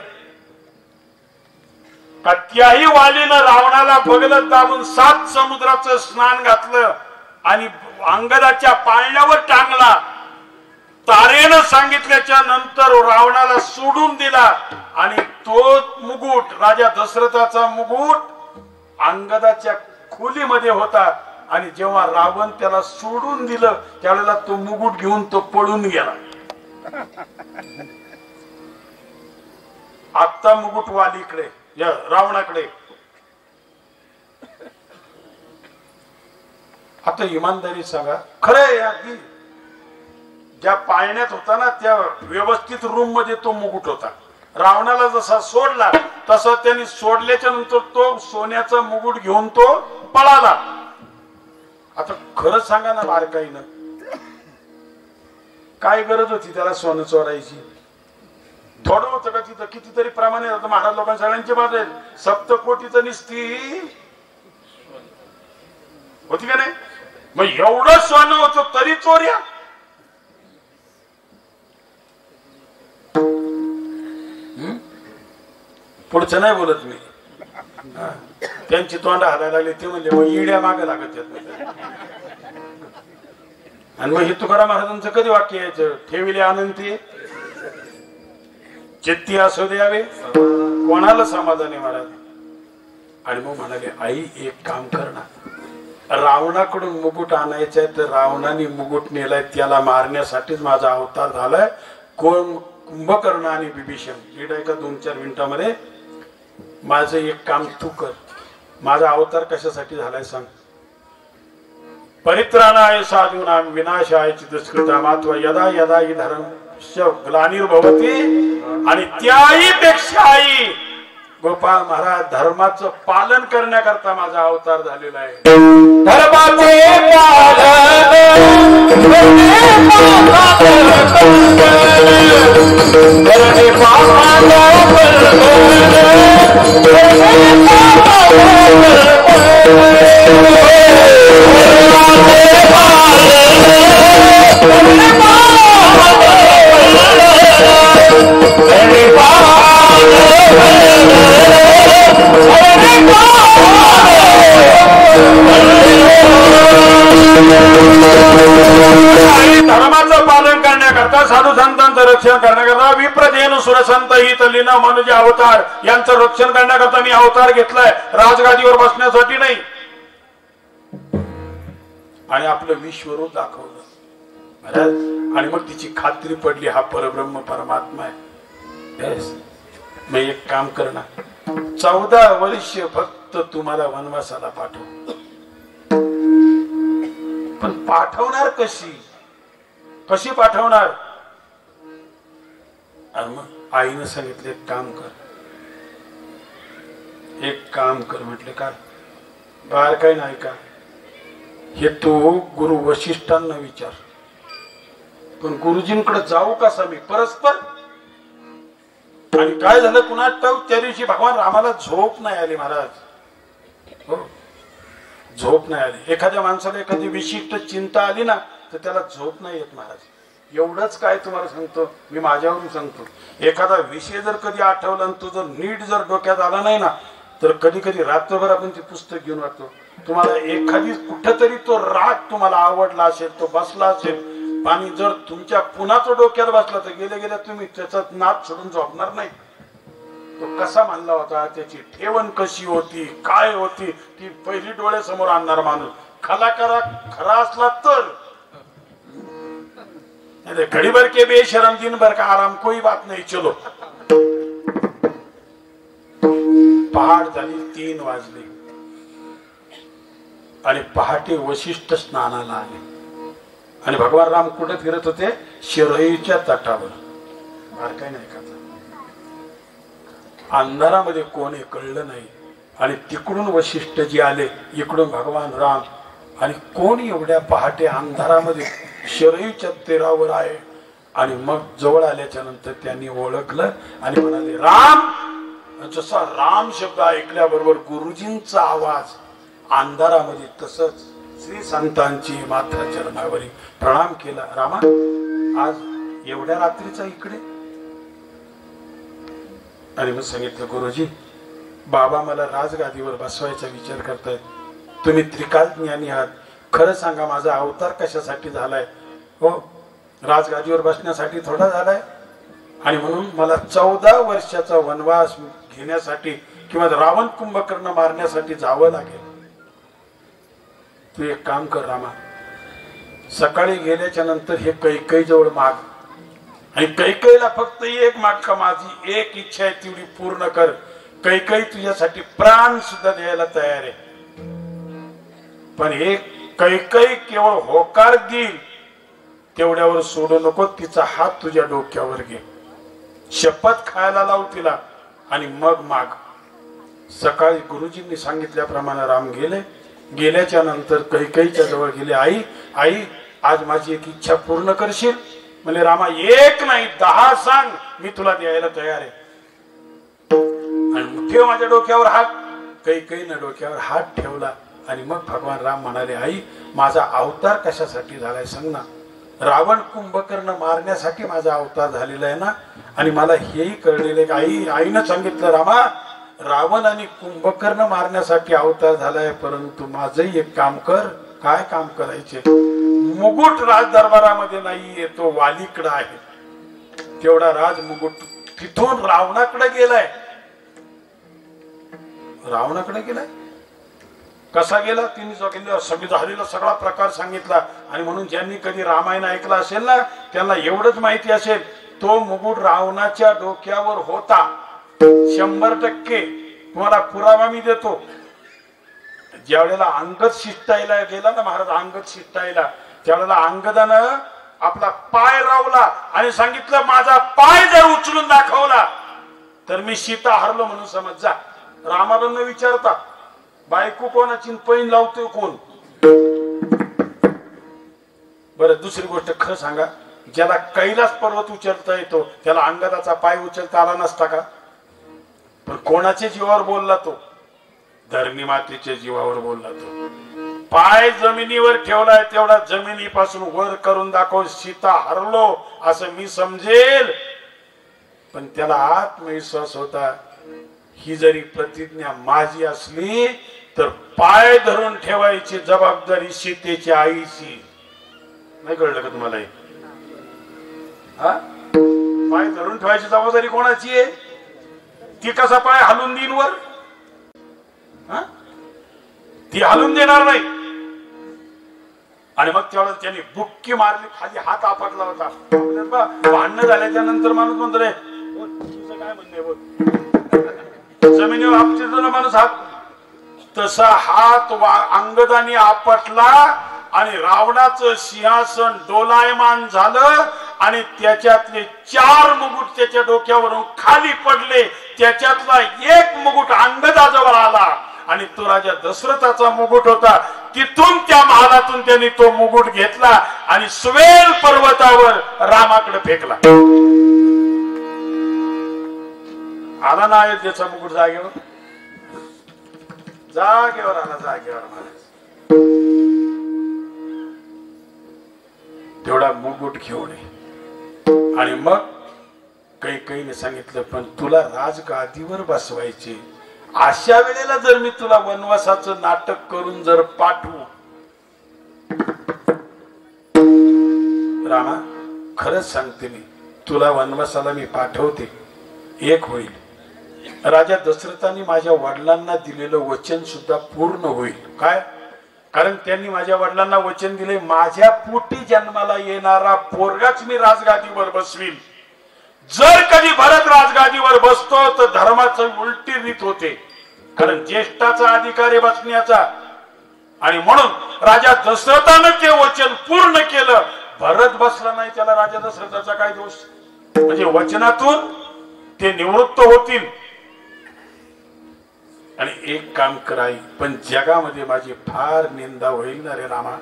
का त्याही वालीनं रावणाला बगलत दाबून 7 समुद्राचं स्नान घातलं आणि अंगदाच्या पाळण्यावर टांगला. तारेनं सांगितल्याच्या नंतर रावणाला सोडून दिला आणि तो मुकुट, राजा दशरथाचा मुकुट अंगदाच्या खोलीमध्ये होता. आणि जेव्हा रावण त्याला सोडून दिलं त्यावेळेला तो मुकुट घेऊन तो पळून गेला. आता मुकुट वालीकडे, रावणाकडे. आता इमानदारी सांगा, खरंय अगदी ज्या पाळण्यात होता ना त्या व्यवस्थित रूम मध्ये तो मुकुट होता. रावणाला जसा सोडला तसा त्यांनी सोडल्याच्या नंतर तो सोन्याचा मुकुट घेऊन तो पळाला. आता खरं सांगा ना बारकाईनं, काय गरज होती त्याला सोनं चोरायची? थोडं होतं का तिथं? कितीतरी प्रमाणे महाराज लोकांना सगळ्यांची बात आहे. सप्तकोटीचं निस्ती होती का नाही? मग एवढं सोनं होतं तरी चोऱ्या. पुढचं नाही बोलत मी. त्यांची तोंड हालायला लागली ते म्हणजे मग इड्या मागे लागत येत. आणि मग हे तुकाराम महाराजांचं कधी वाक्य यायचं? ठेविले आनंदी चित्ती असू द्यावे कोणाला समाधानी महाराज. आणि मग म्हणाले आई एक काम कर ना, रावणाकडून मुकुट आणायचंय तर रावणाने मुकुट नेलाय, त्याला मारण्यासाठीच माझा अवतार झालाय. कोण? कुंभकर्ण आणि बिभीषण. लीड आहे का 2-4 मिनिटांमध्ये? माझं एक काम तू कर. माझा अवतार कशासाठी झालाय सांग? परित्राणाय साधूनां विनाशाय दुष्कृता मात्वा यदा यदा हि धर्मस्य ग्लानिर्भवति. आणि त्याही पेक्षा आई गोपाळ महाराज धर्माचं पालन करण्याकरता माझा अवतार झालेला आहे. धर्माचे धर्माचं पालन करण्याकरता, साधू संतांचं रक्षण करण्याकरता, विप्रदेन सुरसंत हित लीन मनुज अवतार यांचं रक्षण करण्याकरता मी अवतार घेतलाय, राजगादीवर बसण्यासाठी नाही. आणि आपलं विश्वरूप दाखवलं महाराज. आणि मग तिची खात्री पडली हा परब्रह्म परमात्मा आहे. मग एक काम कर ना, 14 वर्ष फक्त तुम्हाला वनवासाला पाठव. पण पाठवणार कशी? कशी पाठवणार? आणि मग आईनं सांगितलं एक काम कर, एक काम कर. म्हटले काय? बाहेर काही नाही का? हे तू गुरु वशिष्ठांना विचार. पण गुरुजींकडे जाऊ कसा मी परस्पर? आणि काय झालं पुन्हा ठाऊक, त्या दिवशी भगवान रामाला झोप नाही आली महाराज. हो, झोप नाही आली. एखाद्या माणसाला एखादी विशिष्ट चिंता आली ना तर त्याला झोप नाही येत महाराज. एवढंच काय तुम्हाला सांगतो मी, माझ्यावरून सांगतो. एखादा विषय जर कधी आठवला आणि तो जर नीट जर डोक्यात आला नाही ना तर कधी कधी रात्रभर आपण ते पुस्तक घेऊन वाचतो. तुम्हाला एखादी कुठेतरी तो राग तुम्हाला आवडला असेल, तो बसला असेल, आणि जर तुमच्या पुन्हा तो डोक्यात बसला तर गेल्या गेल्या तुम्ही त्याचा नाद सोडून झोपणार नाही. तो कसा मानला होता, त्याची ठेवण कशी होती, काय होती, ती पहिली डोळ्यासमोर आणणार माणूस. कलाकार खरा असला तर घड़ी भर के बेशरम दिन भर का आराम, कोई बात नहीं, चलो. पहाट झाली, 3 वाजले आणि पहाटे वशिष्ठ स्नानाला आले. आणि भगवान राम कुठे फिरत होते? शरयूच्या तटावर. बार काय नाही का? अंधारामध्ये कोणी कळलं नाही. आणि तिकडून वशिष्ठजी आले, इकडून भगवान राम. आणि कोण एवढ्या पहाटे अंधारामध्ये शरयूच्या तीरावर आहे. आणि मग जवळ आल्याच्या नंतर त्यांनी ओळखलं आणि म्हणाले राम. जसा राम शब्द ऐकल्याबरोबर गुरुजींचा आवाज अंधारामध्ये, तसंच श्री संतांची माथा चरणावरी प्रणाम केला. रामा, आज एवढ्या रात्रीचा इकडे? आणि मग सांगितलं, गुरुजी, बाबा मला राजगादीवर बसवायचा विचार करतायत. तुम्ही त्रिकाल ज्ञानी आहात, खरं सांगा माझा अवतार कशासाठी झालाय? हो, राजगादीवर बसण्यासाठी थोडा झालाय. आणि म्हणून मला 14 वर्षाचा वनवास घेण्यासाठी किंवा रावण कुंभकर्ण मारण्यासाठी जावं लागेल. तू एक काम कर रामा, सकाळी गेल्याच्या नंतर हे कैकई जवळ माग. आणि कैकईला फक्त एक माग का, माझी एक इच्छा आहे तेवढी पूर्ण कर. कैकई तुझ्यासाठी प्राण सुद्धा द्यायला तयार आहे. पण हे कैकई केवळ होकार देईल तेवढ्यावर सोडू नको. तिचा हात तुझ्या डोक्यावर घे, शपथ खायला लावू तिला आणि मग माग. सकाळी गुरुजींनी सांगितल्याप्रमाणे राम गेले. गेल्याच्या नंतर कैकईच्या जवळ गेले. आई, आज माझी एक इच्छा पूर्ण करशील? म्हणजे रामा, एक नाही 10 सांग, मी तुला द्यायला तयार आहे. आणि ठेव माझ्या डोक्यावर हात. कैकईनं डोक्यावर हात ठेवला. आणि मग भगवान राम म्हणाले, आई, माझा अवतार कशासाठी झालाय सांग ना? रावण कुंभकर्ण मारण्यासाठी माझा अवतार झालेला आहे ना. आणि मला हेही कळलेलं आहे. आईनं सांगितलं, रामा, रावण आणि कुंभकर्ण मारण्यासाठी अवतार झालाय, परंतु माझंही एक काम कर. काय काम करायचे? मुकुट राज दरबारामध्ये नाहीये, तो वालीकडे आहे. तेवढा राज मुकुट तिथून रावणाकडे गेलाय. रावणाकडे गेलाय कसा गेला? तिने सगळी झालेला सगळा प्रकार सांगितला. आणि म्हणून ज्यांनी कधी रामायण ऐकलं असेल ना, त्यांना एवढंच माहिती असेल, तो मुकुट रावणाच्या डोक्यावर होता. 100% तुम्हाला पुरावा मी देतो. ज्या वेळेला अंगद शिष्टायला गेला ना महाराज, अंगद शिष्टायला, त्यावेळेला अंगदानं आपला पाय रावला आणि सांगितलं, माझा पाय जर उचलून दाखवला तर मी सीता हरलो म्हणून समज जा. रामाला न विचारता बायको कोणाची पैन लावतोय कोण? बरं, दुसरी गोष्ट खरं सांगा, ज्याला कैलास पर्वत उचलता येतो त्याला अंगदाचा पाय उचलता आला नसता का? पण कोणाच्या जीवावर बोलला तो? धरणी मातेच्या जीवावर बोलला तो. पाय जमिनीवर ठेवलाय, तेवढा जमिनीपासून वर करून दाखव, सीता हरलो असं मी समजेल. पण त्याला आत्मविश्वास होता, ही जरी प्रतिज्ञा माझी असली तर पाय धरून ठेवायची जबाबदारी सीतेची आईची. नाही कळलं का तुम्हाला? पाय धरून ठेवायची जबाबदारी कोणाची आहे? ती कसा पाय हलून देईन वर? ती हलून देणार नाही. आणि मग त्यावेळेला त्यांनी बुक्की मारली, खाली हात आपटला होता. भांडणं झाल्याच्या नंतर माणूस म्हणतो, रे तुझं काय म्हणणे बोल, जमिनीवर आपटतो ना माणूस हात, तसा हात अंगदाने आपटला आणि रावणाचं सिंहासन डोलायमान झालं आणि त्याच्यातले 4 मुकुट त्याच्या डोक्यावरून खाली पडले. त्याच्यातला एक मुकुट अंगदाजवळ आला आणि तो राजा दशरथाचा मुकुट होता. तिथून त्या महालातून त्यांनी तो मुकुट घेतला आणि सुवेल पर्वतावर रामाकडे फेकला. आला ना अयोध्येचा मुकुट जागेवर? जागेवर आला, जागेवर महाराज. तेवढा मुकुट घेऊन आणि मग कैकईने सांगितलं, पण तुला राजगादीवर बसवायचे, अशा वेळेला जर मी तुला वनवासाचं नाटक करून जर पाठवू, रामा खरंच सांगते मी तुला वनवासाला मी पाठवते, एक होईल, राजा दशरथांनी माझ्या वडिलांना दिलेलं वचन सुद्धा पूर्ण होईल. काय? कारण त्यांनी माझ्या वडिलांना वचन दिले, माझ्या पोटी जन्माला येणारा पोरगाच मी राजगादीवर बसवील. जर कधी भरत राजगादीवर बसतो तर धर्माचं उलटी रीत होते, कारण ज्येष्ठाचा अधिकार आहे बसण्याचा. आणि म्हणून राजा दशरथानं ते वचन पूर्ण केलं. भरत बसला नाही, त्याला राजा दशरथाचा काय दोष? म्हणजे वचनातून ते निवृत्त होतील. आणि एक काम कराई, पण जगामध्ये माझी फार निंदा होईल ना रे रामा.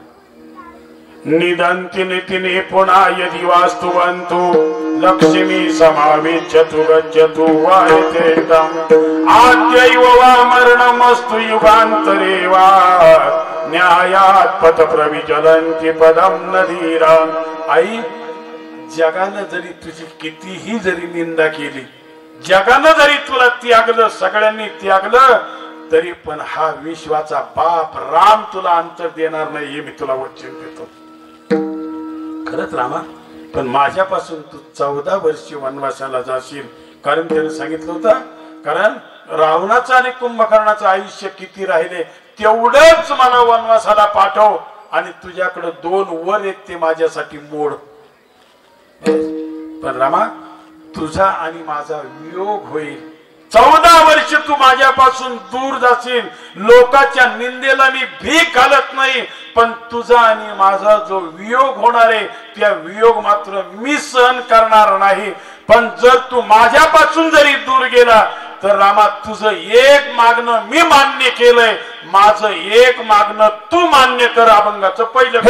निदंती नीतीने पुन्हा यदि वास्तुवंतु लक्ष्मी समाविच्यतु गच्छतु वायतेदम आद्यैव वा मरणमस्तु युगांतरे वा न्यायात पथ प्रविचलन्ति पदम नदीरा. आई, जगानं जरी तुझी कितीही जरी निंदा केली, जगानं जरी तुला त्यागलं, सगळ्यांनी त्यागलं, तरी पण हा विश्वाचा बाप राम तुला अंतर देणार नाही, हे मी तुला वचन देतो. खरंच रामा, पण माझ्यापासून तू 14 वर्ष वनवासाला जाशील, कारण त्याने सांगितलं होतं, कारण रावणाचं आणि कुंभकर्णाचं आयुष्य किती राहिले तेवढंच मला वनवासाला पाठव, आणि तुझ्याकडे 2 वर आहेत ते माझ्यासाठी मोड. पण रामा, तुझा आणि माझा वियोग होईल. 14 वर्ष तू माझ्यापासून दूर जाशील, लोकांच्या निंदेला मी भीक घालत नाही, पण तुझा आणि माझा जो वियोग होणार आहे त्या वियोग मात्र मी सहन करणार नाही. पण जर तू माझ्यापासून जरी दूर गेला तर रामा, तुझं एक मागणं मी मान्य केलंय, माझं एक मागणं तू मान्य कर. अभंगाचं पहिलं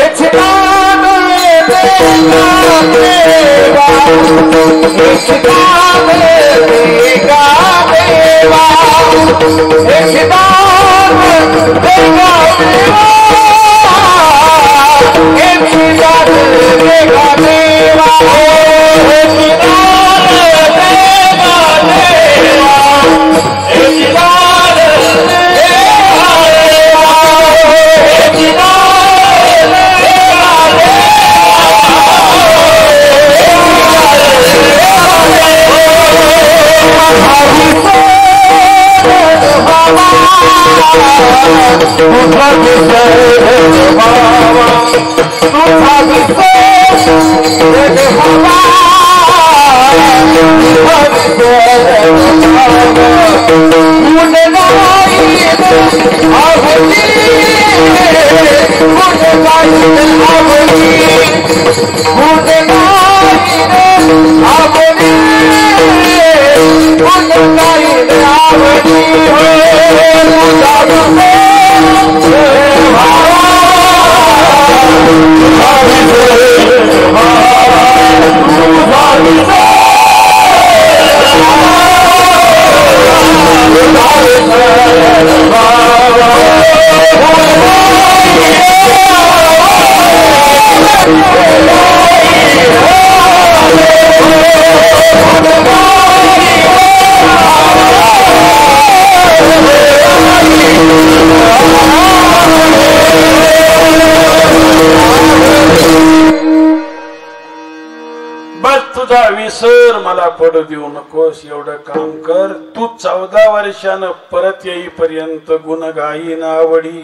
विसर, मला पडू देऊ नकोस, एवढं काम कर. तू 14 वर्षानं परत येईपर्यंत गुण गाईन आवडी,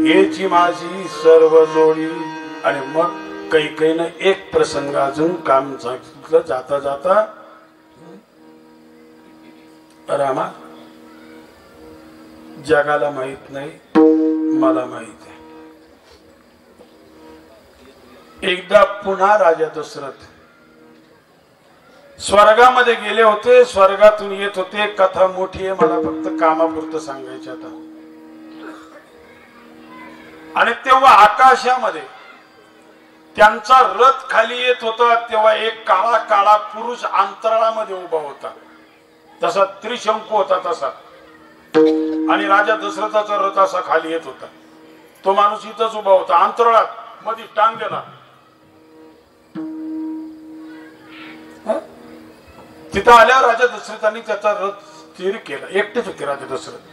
हेची माझी सर्व जोडी. आणि मग कैकेयीनं एक प्रसंग अजून काम सांगितलं जाता जाता. रामा, जगाला माहित नाही, मला माहित आहे. एकदा पुन्हा राजा दशरथ स्वर्गामध्ये गेले होते, स्वर्गातून येत होते. कथा मोठी आहे, मला फक्त कामापुरतं सांगायचं आता. आणि तेव्हा आकाशामध्ये त्यांचा रथ खाली येत होता, तेव्हा एक काळा काळा पुरुष अंतराळामध्ये उभा होता, तसा त्रिशंकू होता तसा. आणि राजा दशरथाचा रथ असा खाली येत होता. तो माणूस इथंच उभा होता अंतराळात, मध्ये टांगलेला. तिथं आल्यावर राजा दशरथांनी त्याचा रथ स्थिर केला. एकटेच होते राजा दशरथ.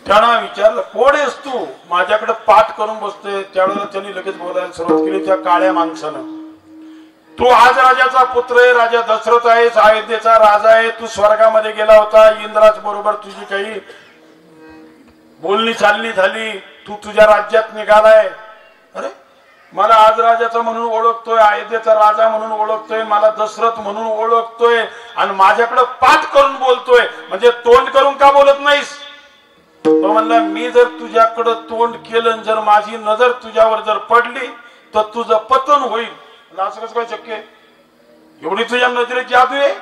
त्यांना विचारलं, कोण आहेस तू? माझ्याकडे पाठ करून बसतोय. त्यावेळेला त्यांनी लगेच बोलायला सुरुवात केली त्या काळ्या माणसानं. तू आज राजाचा पुत्र आहे, राजा दशरथ आहेस, अयोध्येचा राजा आहे. तू स्वर्गामध्ये गेला होता, इंद्राच बरोबर तुझी काही बोलणी चालणी झाली, तू तुझ्या राज्यात निघालाय. अरे, मला आज राजाचा म्हणून ओळखतोय, अयोध्येचा राजा म्हणून ओळखतोय, मला दशरथ म्हणून ओळखतोय, आणि माझ्याकडे पाठ करून बोलतोय, म्हणजे तोंड करून का बोलत नाहीस? तो म्हणला, मी जर तुझ्याकडे तोंड केलं, जर माझी नजर तुझ्यावर जर पडली तर तुझं पतन होईल. असं कसं काय शक्य आहे? एवढी तुझ्या नजरेत जादू आहे?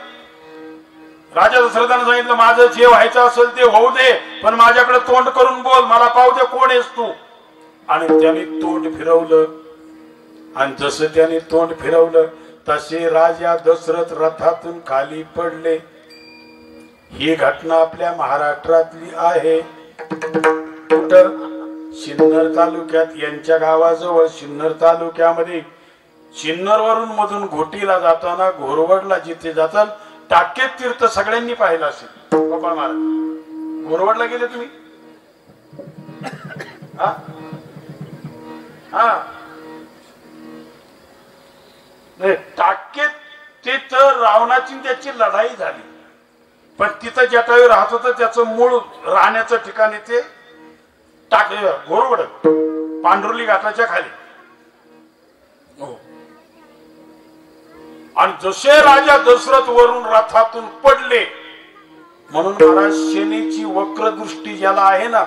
राजा दशरथानं सांगितलं माझं जे व्हायचं असेल ते होऊ दे, पण माझ्याकडे तोंड करून बोल, मला पाहू दे कोण आहेस तू. आणि त्याने तोंड फिरवलं, आणि जसं त्याने तोंड फिरवलं तसे राजा दशरथ रथातून खाली पडले. ही घटना आपल्या महाराष्ट्रातली आहे. कुठं? सिन्नर तालुक्यात, यांच्या गावाजवळ सिन्नर तालुक्यामध्ये. सिन्नर वरून मधून घोटीला जाताना घोरवडला जिथे जातात टाकेत तीर्थ सगळ्यांनी पाहिलं असेल. गोपाळ महाराज घोरवडला गेले तुम्ही? हा हा टाकेत तिथं रावणाची त्याची लढाई झाली, पण तिथं जटायू राहत होतं, त्याचं मूळ राहण्याचं ठिकाण ते घोरवड पांढरुली घाटाच्या खाली. आणि जसे राजा दशरथ वरून रथातून पडले, म्हणून महाराज शनीची वक्रदृष्टी ज्याला आहे ना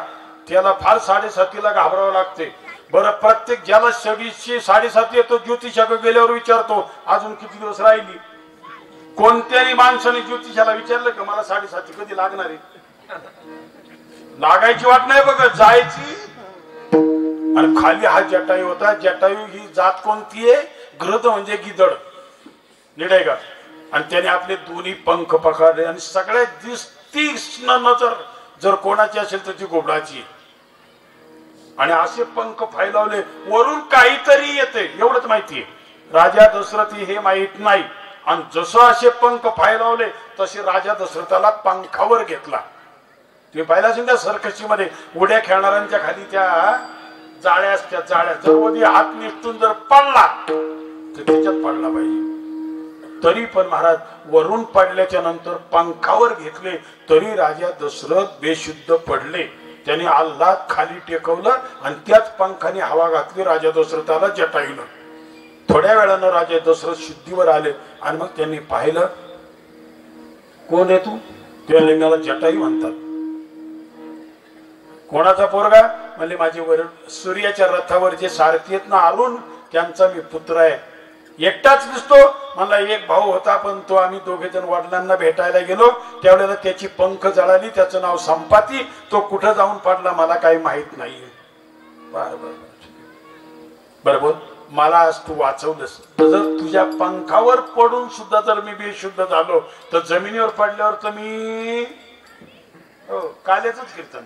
त्याला फार 7:30 घाबरावं लागते. बरं, प्रत्येक ज्याला 7:30 येतो ज्योतिषाकडे गेल्यावर विचारतो अजून किती दिवस राहिली. कोणत्याही माणसाने ज्योतिषाला विचारलं का मला 7:30 कधी लागणार आहे? लागायची वाट नाही बघ, जायची. आणि खाली हा जटायू होता. जटायू ही जात कोणती आहे? गृध म्हणजे गिदड, निडाय का. आणि त्याने आपले दोन्ही पंख पकडले आणि सगळ्यात तीक्ष्ण नजर जर कोणाची असेल तर ती घोबडाची. आणि असे पंख फैलावले, वरून काहीतरी येते एवढंच माहितीये. राजा दशरथ हे माहित नाही. आणि जसं असे पंख फैलावले तसे राजा दशरथाला पंखावर घेतला. तुम्ही पाहिला असेल त्या सर्कशी मध्ये उड्या खेळणाऱ्यांच्या खाली त्या जाळ्या असत्या. जाळ्या जर मध्ये हात निसटून जर पडला तर त्याच्यात पडला पाहिजे. तरी पण महाराज वरून पडल्याच्या नंतर पंखावर घेतले तरी राजा दशरथ बेशुद्ध पडले. त्याने आल्हाद खाली टेकवलं आणि त्याच पंखाने हवा घातली राजा दशरथाला जटायूनं. थोड्या वेळानं राजा दशरथ शुद्धीवर आले आणि मग त्यांनी पाहिलं, कोण आहे तू? त्या लिंगाला जटायू म्हणतात. कोणाचा पोरगा? म्हणजे माझे वडील सूर्याच्या रथावर जे सारथी आहेत ना अरुण, त्यांचा मी पुत्र आहे. एकटाच दिसतो. मला एक भाऊ होता, पण तो आम्ही दोघे जण वडिलांना भेटायला गेलो त्यावेळेला त्याची पंख जळाली. त्याचं नाव संपाती. तो कुठं जाऊन पडला मला काही माहित नाही. बरोबर, मला आज तू वाचवलंस. जर तुझ्या पंखावर पडून सुद्धा जर मी बेशुद्ध झालो तर जमिनीवर पडल्यावर तर मी काल्याच कीर्तन.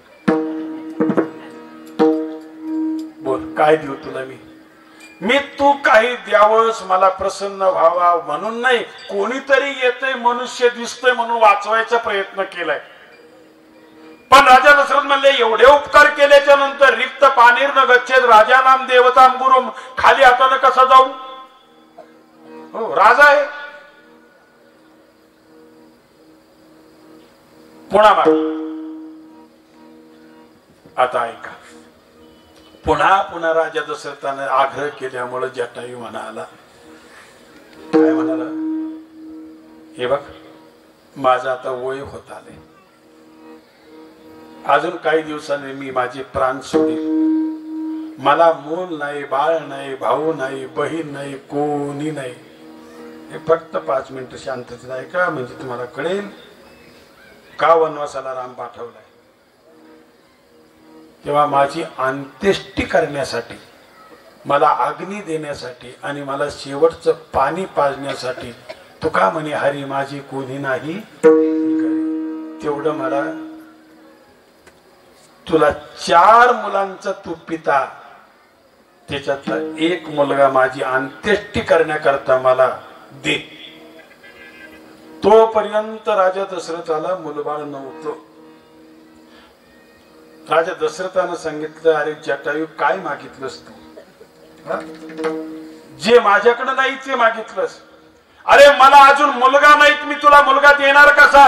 बोल, काय देऊ तुला मी तू काही द्यावंस, मला प्रसन्न व्हावा म्हणून नाही. कोणीतरी येतंय, मनुष्य दिसतोय म्हणून वाचवायचा प्रयत्न केलाय. पण राजा दशरथ म्हणले, एवढे उपकार केल्याच्या नंतर रिक्त पानीर न गच्छेत राजा नाम देवताम गुरुम, खाली हातानं कसा जाऊ? हो, राजा आहे. पुन्हा माग आता ऐका. पुन्हा पुन्हा राजा दशरथाने आग्रह केल्यामुळे जटायू म्हणाला, काय म्हणाला? हे बघ, माझं आता वय होत आले. अजून काही दिवसांनी मी माझे प्राण सोडेल. मला मूल नाही, बाळ नाही, भाऊ नाही, बहीण नाही, कोणी नाही. हे फक्त 5 मिनिटं शांततेत ऐका, म्हणजे तुम्हाला कळेल का वनवासाला राम पाठवलाय. तेव्हा माझी अंत्येष्टी करण्यासाठी, मला अग्नी देण्यासाठी आणि मला शेवटचं पाणी पाजण्यासाठी तू का म्हणे हरी माझी कोणी नाही. तेवढं मला, तुला 4 मुलांचा तू पिता, त्याच्यातला एक मुलगा माझी अंत्येष्टी करण्याकरता मला दे. तोपर्यंत राजा दशरथाला मुलबाळ नव्हतं. राजा दशरथानं सांगितलं, अरे जटायू काय मागितलंस तू? जे माझ्याकडे नाही ते मागितलंस. अरे मला अजून मुलगा नाहीत, मी तुला मुलगा देणार कसा?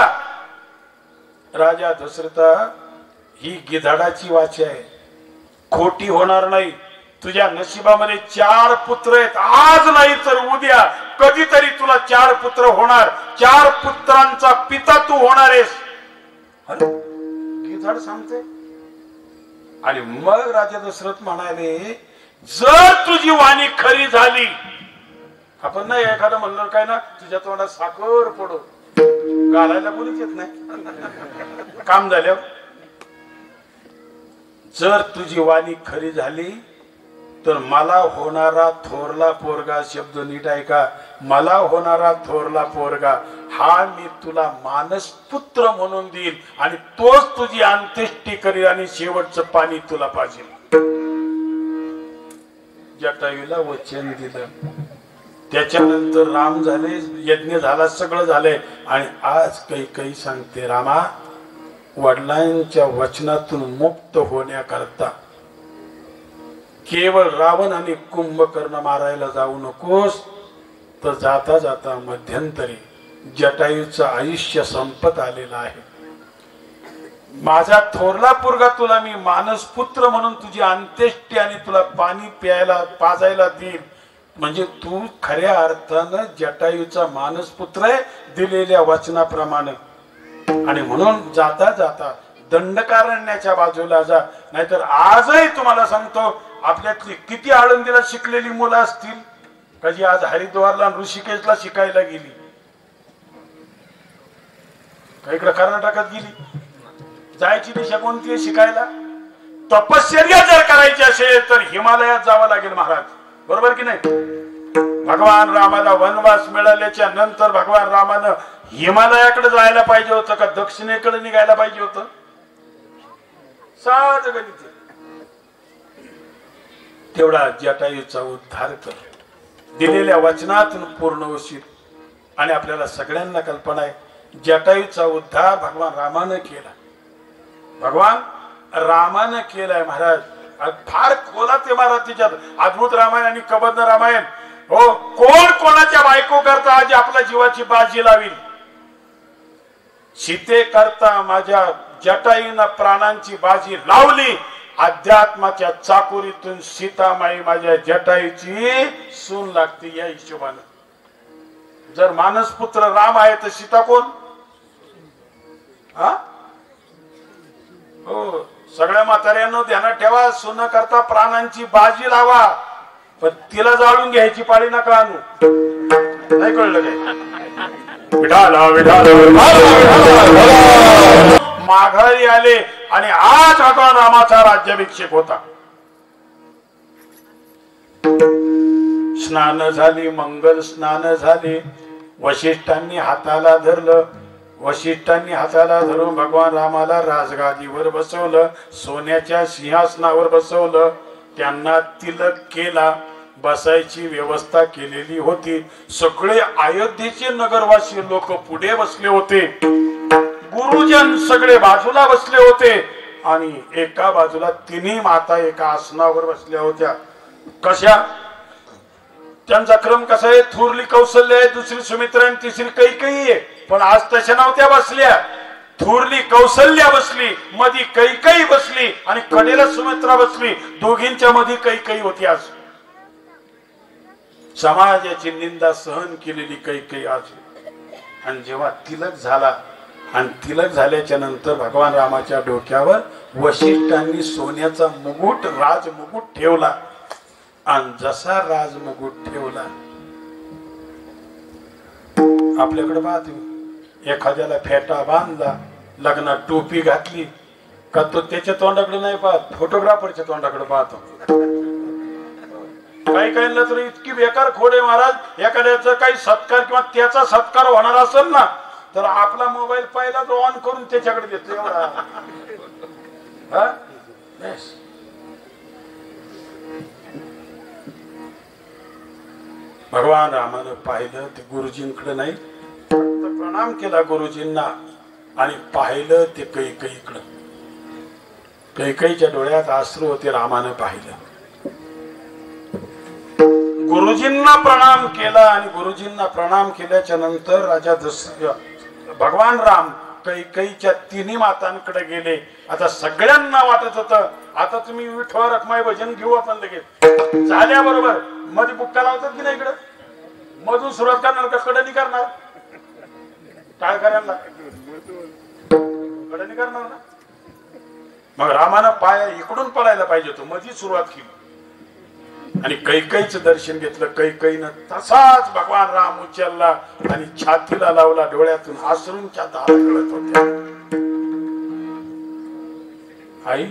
राजा दशरथा, ही गिधाडाची वाचा आहे, खोटी होणार नाही. तुझ्या नशिबामध्ये 4 पुत्र आहेत. आज नाही तर उद्या कधीतरी तुला 4 पुत्र होणार. 4 पुत्रांचा पिता तू होणार आहेस. गिधाड सांगते. आणि मग राजा दशरथ म्हणाले, जर तुझी वाणी खरी झाली, आपण नाही एखादं म्हणलं काय ना, तुझ्या तोंडात साखर पडो, घालायला कोणीच येत नाही काम झाल्यावर. जर तुझी वाणी खरी झाली तर मला होणारा थोरला पोरगा, शब्द नीट ऐका, मला होणारा थोरला पोरगा हा मी तुला मानसपुत्र म्हणून देईल आणि तोच तुझी अंत्येष्टी करील आणि शेवटचं पाणी तुला पाहिजे. जटायूला वचन दिलं. त्याच्यानंतर राम झाले, यज्ञ झाला, सगळं झालंय. आणि आज काही सांगते, रामा वडिलांच्या वचनातून मुक्त होण्याकरता केवळ रावण आणि कुंभकर्ण मारायला जाऊ नकोस, तर जाता जाता मध्यंतरी जटायूचं आयुष्य संपत आलेलं आहे. माझा थोरला पोरगा तुला मी मानसपुत्र म्हणून तुझी अंत्येष्टी आणि तुला पाणी प्यायला पाजायला देईल. म्हणजे तू खऱ्या अर्थानं जटायूचा मानसपुत्र आहे दिलेल्या वचनाप्रमाणे. आणि म्हणून जाता जाता दंडकारण्याच्या बाजूला जा. नाहीतर आजही तुम्हाला सांगतो, आपल्यातली किती आळंदीला शिकलेली मुलं असतील का जी आज हरिद्वारला ऋषिकेशला शिकायला गेली, का इकडे कर्नाटकात गेली. जायची दिशा कोणती आहे शिकायला? तपश्चर्या जर करायची असेल तर हिमालयात जावं लागेल महाराज, बरोबर की नाही? भगवान रामाला वनवास मिळाल्याच्या नंतर भगवान रामानं हिमालयाकडे जायला पाहिजे होतं का दक्षिणेकडे निघायला पाहिजे होतं? साध गणित. तेवढा जटायूचा उद्धार कर, दिलेल्या वचनातून पूर्ण होशील. आणि आपल्याला सगळ्यांना कल्पना आहे जटायूचा उद्धार भगवान रामानं केला. भगवान रामानं केलाय महाराज. फार खोलात आहे महाराज तिच्यात. अद्भुत रामायण आणि कबंध रामायण. हो, कोण कोणाच्या बायको करता आज आपल्या जीवाची बाजी लावील? सीते करता माझ्या जटायूनं प्राणांची बाजी लावली. अध्यात्माच्या चाकुरीतून सीतामाई माझ्या जटायूची सून लागते. या हिशोबानं जर मानसपुत्र राम आहे तर सीता कोण? हा, हो, सगळ्या म्हाताऱ्यांना ध्यानात ठेवा, सून करता प्राणांची बाजी लावा, पण तिला जाळून घ्यायची पाळी नका आणू. नाही कळलं काय? विठाला माघारी आले आणि आज भगवान रामाचा राज्याभिषेक होता. स्नान झाली, मंगल स्नान झाले. वशिष्ठांनी हाताला धरलं. वशिष्ठांनी हाताला धरून भगवान रामाला राजगादीवर बसवलं, सोन्याच्या सिंहासनावर बसवलं. त्यांना तिलक केला, बसायची व्यवस्था केलेली होती. सगळे अयोध्येचे नगरवासी लोक पुढे बसले होते. गुरुजन सगळे बाजूला बसले होते. आणि एका बाजूला तिन्ही माता एका आसनावर बसल्या होत्या. कशा? त्यांचा क्रम कसा आहे? थोरली कौशल्य आहे, दुसरी सुमित्रा आणि तिसरी कैकेयी आहे. पण आज तशा नव्हत्या बसल्या. थोरली कौशल्या बसली, मधी कैकेयी बसली आणि कडेला सुमित्रा बसली. दोघींच्या मध्ये कैकेयी होती. आज समाजाची निंदा सहन केलेली कैकेयी आज. आणि जेव्हा तिलक झाला आणि तिलक झाल्याच्या नंतर भगवान रामाच्या डोक्यावर वशिष्ठांनी सोन्याचा मुकुट, राजमुकुट ठेवला. आणि जसा राजमुकुट ठेवला, आपल्याकडे पाहतो एखाद्याला फेटा बांधला, लग्नात टोपी घातली का तो त्याच्या तोंडाकडे नाही पाहत, फोटोग्राफरच्या तोंडाकडे पाहतो. काही काहींना तर इतकी बेकार खोड आहे महाराज. एखाद्याचा काही सत्कार किंवा त्याचा सत्कार होणार असेल ना, तर आपला मोबाईल पहिला तो ऑन करून त्याच्याकडे देतो. एवढा भगवान रामानं पाहिलं ते गुरुजींकडे नाही, प्रणाम केला गुरुजींना आणि पाहिलं ते कैकेयीकडे. कैकेयीच्या डोळ्यात अश्रू होते. रामानं पाहिलं, गुरुजींना प्रणाम केला आणि गुरुजींना प्रणाम केल्याच्या नंतर राजा भगवान राम कैकेयीच्या तिन्ही मातांकडे गेले. आता सगळ्यांना वाटत होतं आता तुम्ही विठ्ठल रखमाई भजन घेऊ आपण लगेच. झाल्याबरोबर मध्ये बुक्का लावतात की नाही इकडं? मधून सुरुवात करणार का कडनी करणार? काय करायला कडनी करणार ना. मग रामानं पाय इकडून पळायला पाहिजे होतं, मधी सुरुवात केली. आणि कैकईचं दर्शन घेतलं. कैकईनं तसाच भगवान राम उचलला आणि छातीला लावला. डोळ्यातून अश्रूंच्या धारा गळत होत्या. आई,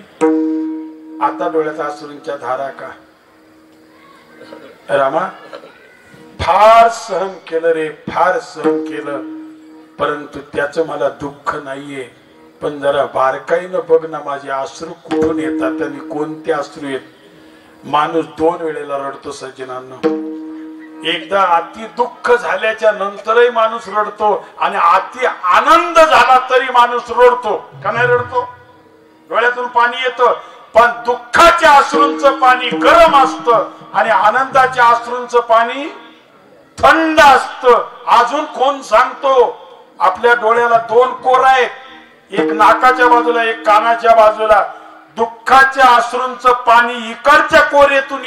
आता डोळ्यात अश्रूंच्या धारा का? रामा, फार सहन केलं रे, फार सहन केलं, परंतु त्याचं मला दुःख नाहीये. पण जरा बारकाईनं बघ ना, माझे अश्रू कुठून येतात आणि कोणते अश्रू येत. माणूस 2 वेळेला रडतो सज्जनांनो. एकदा अति दुःख झाल्याच्या नंतरही माणूस रडतो आणि अति आनंद झाला तरी माणूस रडतो. का नाही रडतो? डोळ्यातून पाणी येतं, पण दुःखाच्या अश्रूंचं पाणी गरम असतं आणि आनंदाच्या अश्रूंचं पाणी थंड असतं. अजून कोण सांगतो? आपल्या डोळ्याला 2 कोर आहेत, एक नाकाच्या बाजूला, एक कानाच्या बाजूला. दुःखाच्या अश्रूंचं पाणी इकडच्या कोरेतून